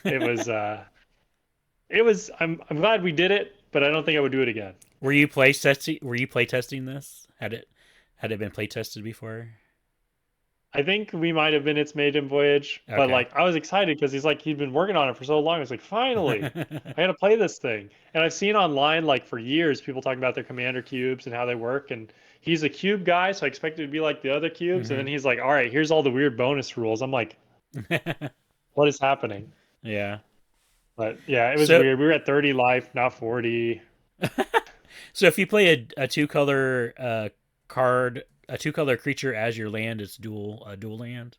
It was, I'm glad we did it, but I don't think I would do it again. Were you play testing this? Had it been play tested before? I think we might have been its maiden voyage, but Okay. like I was excited because he'd been working on it for so long. I was like, finally, I gotta play this thing. And I've seen online like for years people talking about their commander cubes and how they work. And he's a cube guy, so I expected it to be like the other cubes. And then hmm he's like, all right, here's all the weird bonus rules. I'm like, what is happening? Yeah. But yeah, it was So weird. We were at 30 life, not 40. so if you play a two color card, a two color creature as your land, it's dual a dual land.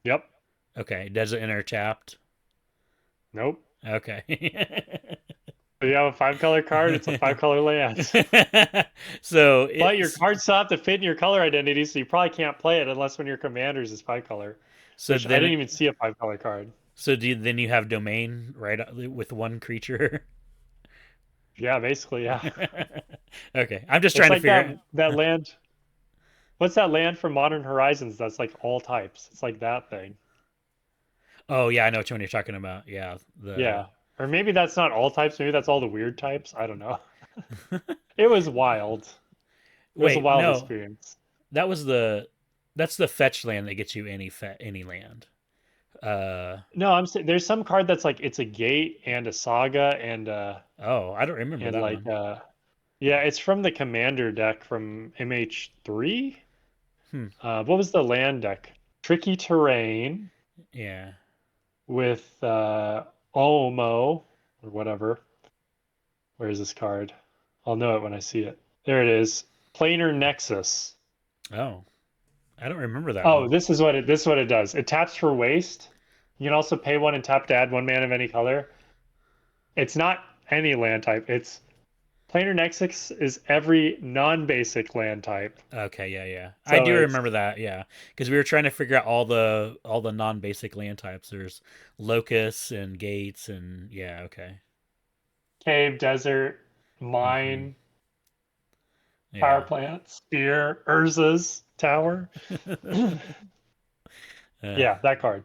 Yep. Okay. Does it enter tapped? Nope. Okay. If you have a five color card, it's a five color land. So But your it's cards still have to fit in your color identity, so you probably can't play it unless one of your commanders is five color, so which I didn't then even see a five color card. then you have domain right with one creature. Yeah, basically, yeah. Okay, I'm just It's trying to like figure. that land. What's that land from Modern Horizons that's like all types? It's like that thing. Oh yeah, I know which one you're talking about. Yeah, the Yeah. Or maybe that's not all types, maybe that's all the weird types. I don't know. It was wild. It was a wait, wild no, experience. that was that's the fetch land that gets you any land. Uh No, I'm saying there's some card that's like it's a gate and a saga oh, I don't remember and that like one. yeah, it's from the commander deck from MH3. Hmm. What was the land deck? Tricky Terrain Yeah. with Omo or whatever. Where is this card? I'll know it when I see it. There it is. Planar Nexus. Oh, I don't remember that Oh, one. this is what it does. It taps for waste. You can also pay one and tap to add one mana of any color. It's not any land type. It's Planar Nexus is every non-basic land type. Okay, yeah, yeah. I So do it's remember that, yeah. Because we were trying to figure out all the non-basic land types. There's locusts and gates and yeah, okay. cave, desert, hmm mine, power Yeah. plant, spear, Urza's tower. uh, Yeah, that card.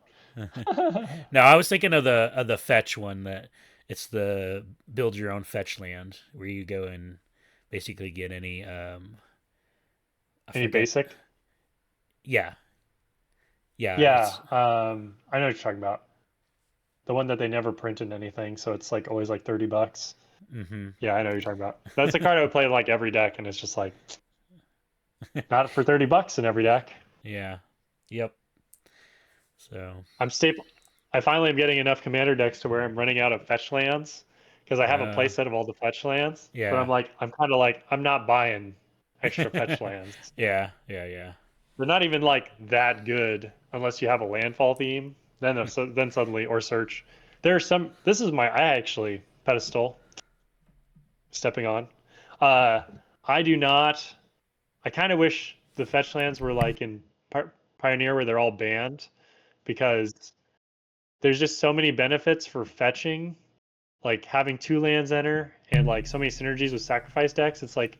no, I was thinking of the fetch one that it's the build your own fetch land where you go and basically get any I Any forget. basic? Yeah. Yeah, Yeah, it's I know what you're talking about. The one that they never print in anything, so it's like always like 30 bucks. mhm. Yeah, I know what you're talking about. That's a card I would play like every deck, and it's just like not for 30 bucks in every deck. Yeah. Yep. So, I'm staple. I finally am getting enough commander decks to where I'm running out of fetch lands because I have a uh playset of all the fetch lands, but yeah. I'm kind of like I'm not buying extra fetch lands. Yeah, yeah, yeah. They're not even like that good unless you have a landfall theme. Then suddenly or search. There are some. This is my I actually pedestal stepping on. Uh, I do not. I kind of wish the fetch lands were like in Pioneer where they're all banned because there's just so many benefits for fetching, like having two lands enter and like so many synergies with sacrifice decks. It's like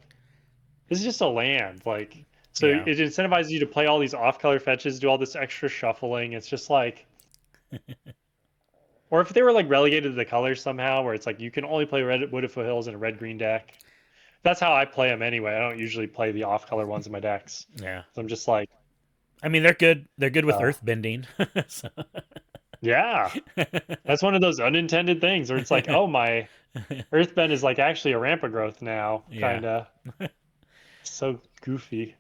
this is just a land. Like so Yeah. it incentivizes you to play all these off-color fetches, do all this extra shuffling. It's just like or if they were like relegated to the colors somehow, where it's like you can only play red Wood of Hills in a red green deck. That's how I play them anyway. I don't usually play the off-color ones in my decks. Yeah. So I'm just like, I mean, they're good. They're good with uh, earth bending. So. yeah, that's one of those unintended things where it's like, oh, my Earthbend is like actually a ramp of growth now, Yeah. kind of. So goofy.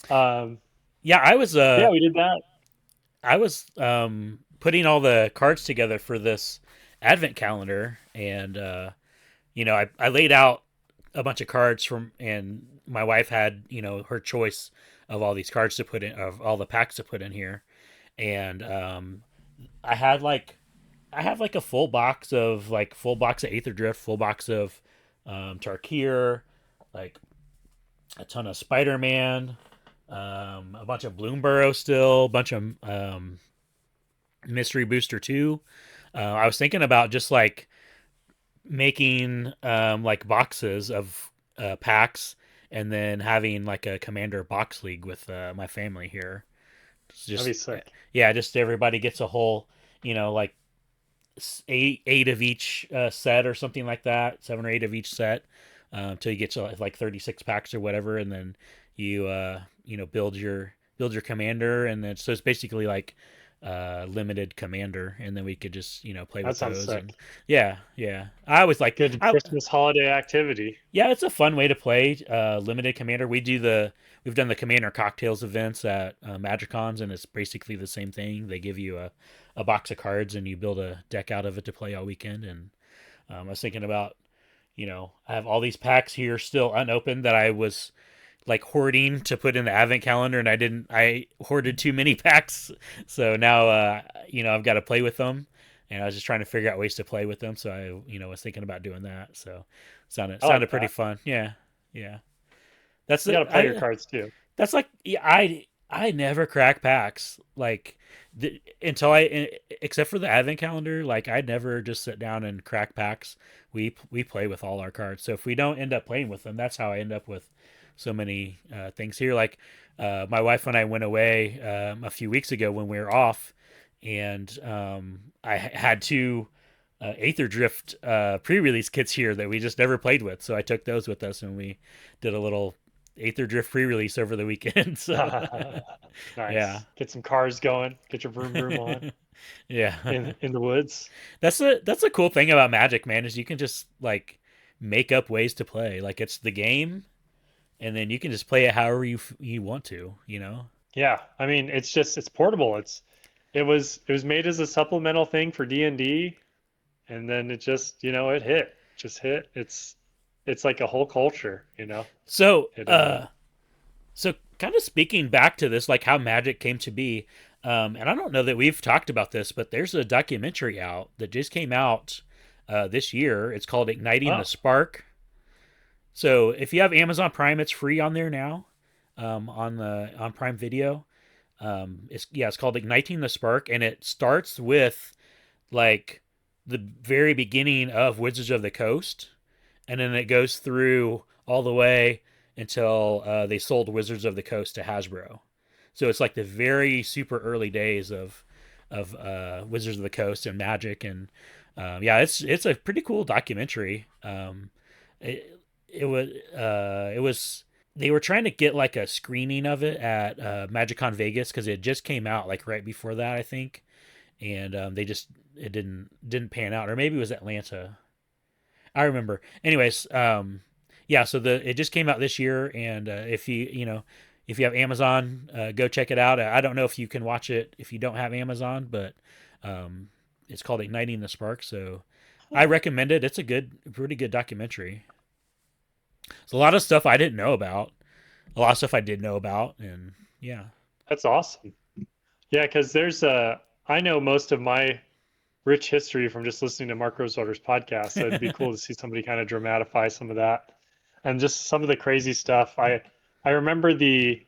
Um, Yeah, Yeah, we did that. I was putting all the cards together for this advent calendar, and I laid out a bunch of cards from, and my wife had her choice of all these cards to put in, of all the packs to put in here, and I had like I have like a full box of Aether Drift, full box of Tarkir, like a ton of Spider Man, a bunch of Bloomborough still, a bunch of Mystery Booster 2. I was thinking about just like making like boxes of packs and then having like a commander box league with my family here. It's That'd be just sick. yeah, just everybody gets a whole, like eight of each set or something like that, 7 or 8 of each set, until you get to like 36 packs or whatever, and then you build your commander, and then so it's basically like limited commander, and then we could just play That with sounds those. And sick. yeah, yeah, I was like Good I Christmas holiday activity. yeah, it's a fun way to play limited commander. We've done the commander cocktails events at MagicCons, and it's basically the same thing. They give you a box of cards, and you build a deck out of it to play all weekend. And I was thinking about, I have all these packs here still unopened that I was like hoarding to put in the advent calendar, and I hoarded too many packs, so now I've got to play with them, and I was just trying to figure out ways to play with them. So I was thinking about doing that. So sounded I like sounded pretty that. fun. Yeah, yeah. That's You got it. to play your cards too. That's like yeah, I never crack packs like until except for the advent calendar. Like I never just sit down and crack packs. We play with all our cards. So if we don't end up playing with them, that's how I end up with so many things here. Like my wife and I went away a few weeks ago when we were off, and I had two Aether Drift pre-release kits here that we just never played with. So I took those with us, and we did a little Aether Drift pre-release over the weekend. So yeah, Nice. Get some cars going. Get your vroom vroom on yeah. in the woods. That's a cool thing about Magic, man, is you can just like make up ways to play. Like it's the game, and then you can just play it however you want to. You know. Yeah, I mean, it's portable. It was made as a supplemental thing for D&D, and then it just, it hit. Just hit. It's like a whole culture, So It so kind of speaking back to this, like how Magic came to be. And I don't know that we've talked about this, but there's a documentary out that just came out this year. It's called Igniting the oh, Spark. So if you have Amazon Prime, it's free on there now, on Prime Video. It's called Igniting the Spark, and it starts with like the very beginning of Wizards of the Coast, and then it goes through all the way until they sold Wizards of the Coast to Hasbro. So it's like the very super early days of Wizards of the Coast and Magic, and yeah, it's a pretty cool documentary. It, it was they were trying to get like a screening of it at MagicCon Vegas because it just came out like right before that, I think, and they just it didn't pan out, or maybe it was Atlanta. I remember. Anyways, yeah. So it just came out this year, and if you have Amazon, go check it out. I don't know if you can watch it if you don't have Amazon, but um, it's called Igniting the Spark. So I recommend it. It's pretty good documentary. It's a lot of stuff I didn't know about. A lot of stuff I did know about, and yeah. that's awesome. Yeah, because I know most of my rich history from just listening to Mark Rosewater's podcast, so it'd be cool to see somebody kind of dramatify some of that and just some of the crazy stuff. I remember the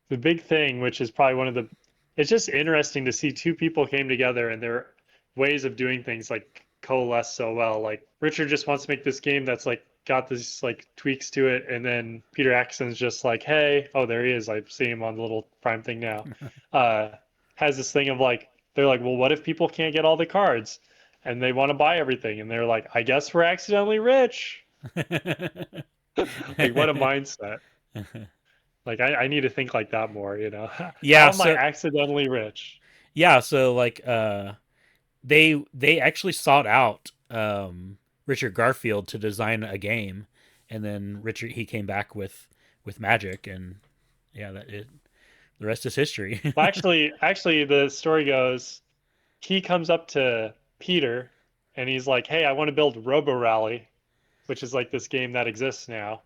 big thing, which is probably one of the, it's just interesting to see two people came together and their ways of doing things like coalesce so well. Like Richard just wants to make this game that's like got this like tweaks to it, and then Peter Axon's just like, hey, oh there he is. I see him on the little Prime thing now. Uh, has this thing of like they're like, well, what if people can't get all the cards and they want to buy everything? And they're like, I guess we're accidentally rich. Like what a mindset. Like I need to think like that more. How yeah. am I So accidentally rich? yeah. So like they actually sought out Richard Garfield to design a game, and then Richard he came back with Magic, and yeah, the rest is history. Well, actually, the story goes he comes up to Peter and he's like, "Hey, I want to build Robo Rally, which is like this game that exists now."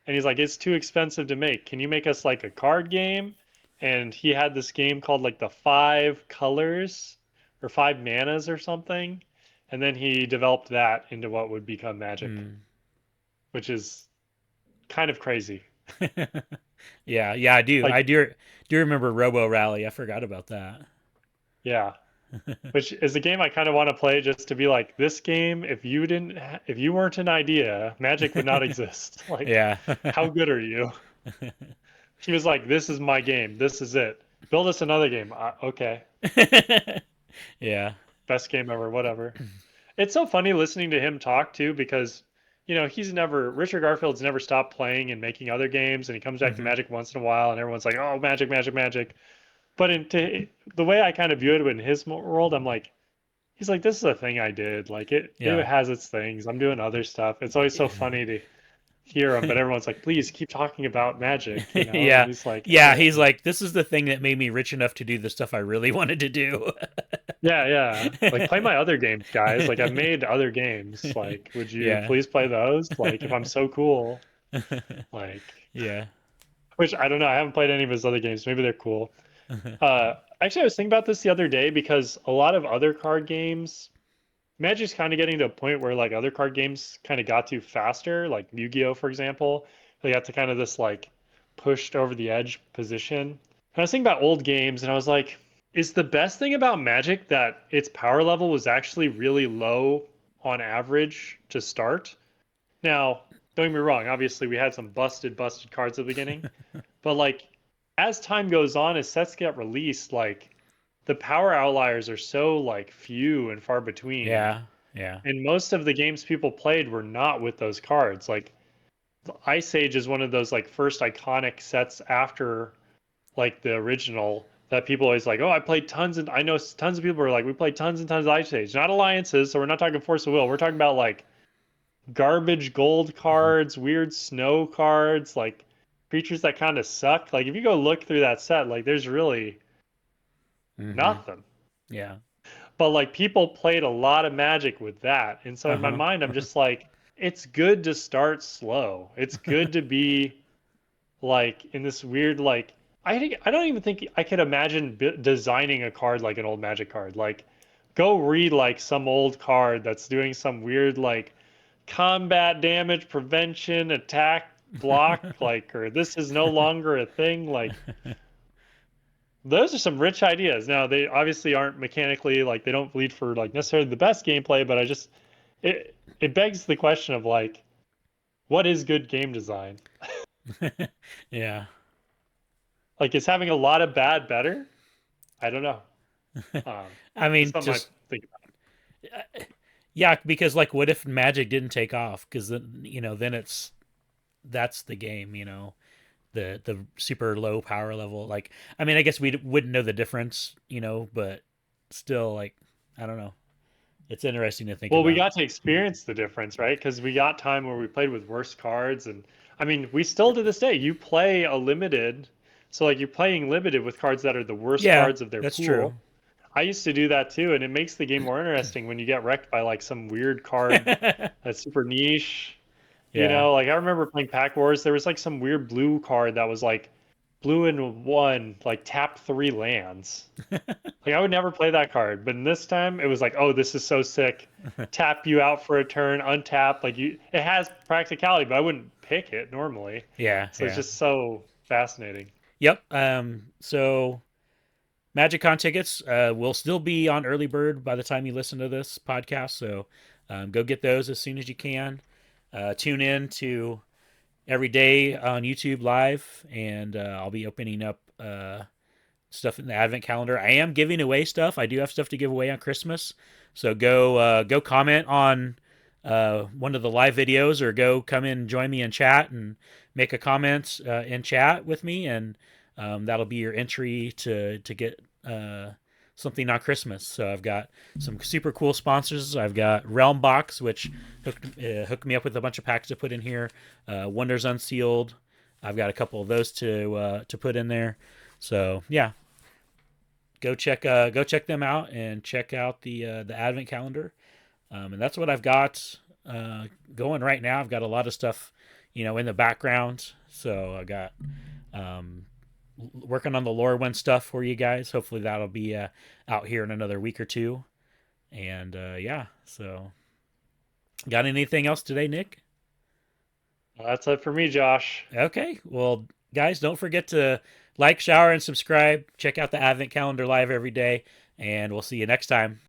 And he's like, "It's too expensive to make. Can you make us like a card game?" And he had this game called like the Five Colors or Five Manas or something. And then he developed that into what would become Magic, Hmm. which is kind of crazy. Yeah, yeah, I do. Like, I do remember Robo Rally. I forgot about that. yeah, which is a game I kind of want to play just to be like, this game, if you weren't an idea, Magic would not exist. Like, Yeah. how good are you? He was like, "This is my game. This is it. Build us another game." Okay, Yeah. best game ever. Whatever. It's so funny listening to him talk too because, he's never Richard Garfield's never stopped playing and making other games, and he comes back to Hmm. Magic once in a while, and everyone's like, "Oh, Magic, Magic, Magic." But the way I kind of view it in his world, I'm like, he's like, "This is a thing I did. Like it Yeah. has its things. I'm doing other stuff." It's always so funny to hear him, but everyone's like, "Please keep talking about Magic," and Yeah. he's like, "All Yeah, right." he's like, this is the thing that made me rich enough to do the stuff I really wanted to do. Yeah, yeah. Like play my other games, guys. Like I've made other games. Like, would you Yeah. please play those? Like if I'm so cool. Like Yeah. which I don't know. I haven't played any of his other games. Maybe they're cool. Actually I was thinking about this the other day because a lot of other card games, Magic's kind of getting to a point where like other card games kind of got to faster, like Yu-Gi-Oh, for example. They got to kind of this like pushed over the edge position. And I was thinking about old games and I was like, is the best thing about Magic that its power level was actually really low on average to start? Now, don't get me wrong, obviously we had some busted cards at the beginning, but like as time goes on, as sets get released, like the power outliers are so like few and far between. Yeah. Yeah. And most of the games people played were not with those cards. Like Ice Age is one of those like first iconic sets after like the original that people always like, oh, I played tons and I know tons of people are like, we played tons and tons of Ice Age, not alliances. So we're not talking Force of Will. We're talking about like garbage gold cards, weird snow cards, like creatures that kind of suck. Like if you go look through that set, like there's really Hmm. nothing. Yeah. But like people played a lot of Magic with that. And so in my Uh-huh. mind, I'm just like, it's good to start slow. It's good to be like in this weird like I don't even think I could imagine designing a card like an old Magic card. Like go read like some old card that's doing some weird like combat damage prevention attack block like or this is no longer a thing like those are some rich ideas. Now they obviously aren't mechanically like they don't lead for like necessarily the best gameplay, but I just it begs the question of like what is good game design? Yeah. Like is having a lot of bad better? I don't know. I Just mean, something I just think about. yeah, because like, what if Magic didn't take off? Because then then that's the game. The super low power level. Like, I mean, I guess we wouldn't know the difference. But still, like, I don't know. It's interesting to think Well, we about. got to experience the difference, right? Because we got time where we played with worse cards, and I mean, we still to this day you play a limited, so like you're playing limited with cards that are the worst Yeah, cards of their that's true. pool. I used to do that too, and it makes the game more interesting when you get wrecked by like some weird card that's super niche. Yeah. Like I remember playing Pack Wars, there was like some weird blue card that was like blue and one, like tap three lands. Like I would never play that card, but in this time it was like, oh, this is so sick. Tap you out for a turn, untap. Like it has practicality, but I wouldn't pick it normally. Yeah. So it's Yeah. just so fascinating. Yep. So MagicCon tickets will still be on early bird by the time you listen to this podcast. So go get those as soon as you can. Tune in to every day on YouTube live, and I'll be opening up stuff in the Advent calendar. I am giving away stuff. I do have stuff to give away on Christmas, so go comment on one of the live videos, or go come in and join me in chat and make a comment in chat with me, and that'll be your entry to get something on Christmas. So I've got some super cool sponsors. I've got Realm Box, which hooked me up with a bunch of packs to put in here. Wonders Unsealed. I've got a couple of those to put in there. So yeah, go check them out and check out the advent calendar. And that's what I've got going right now. I've got a lot of stuff, in the background. So I got um, working on the lore one stuff for you guys. Hopefully that'll be out here in another week or two. And yeah, so got anything else today, Nick? That's it for me, Josh. Okay. Well, guys, don't forget to like, shower, and subscribe. Check out the Advent Calendar live every day, and we'll see you next time.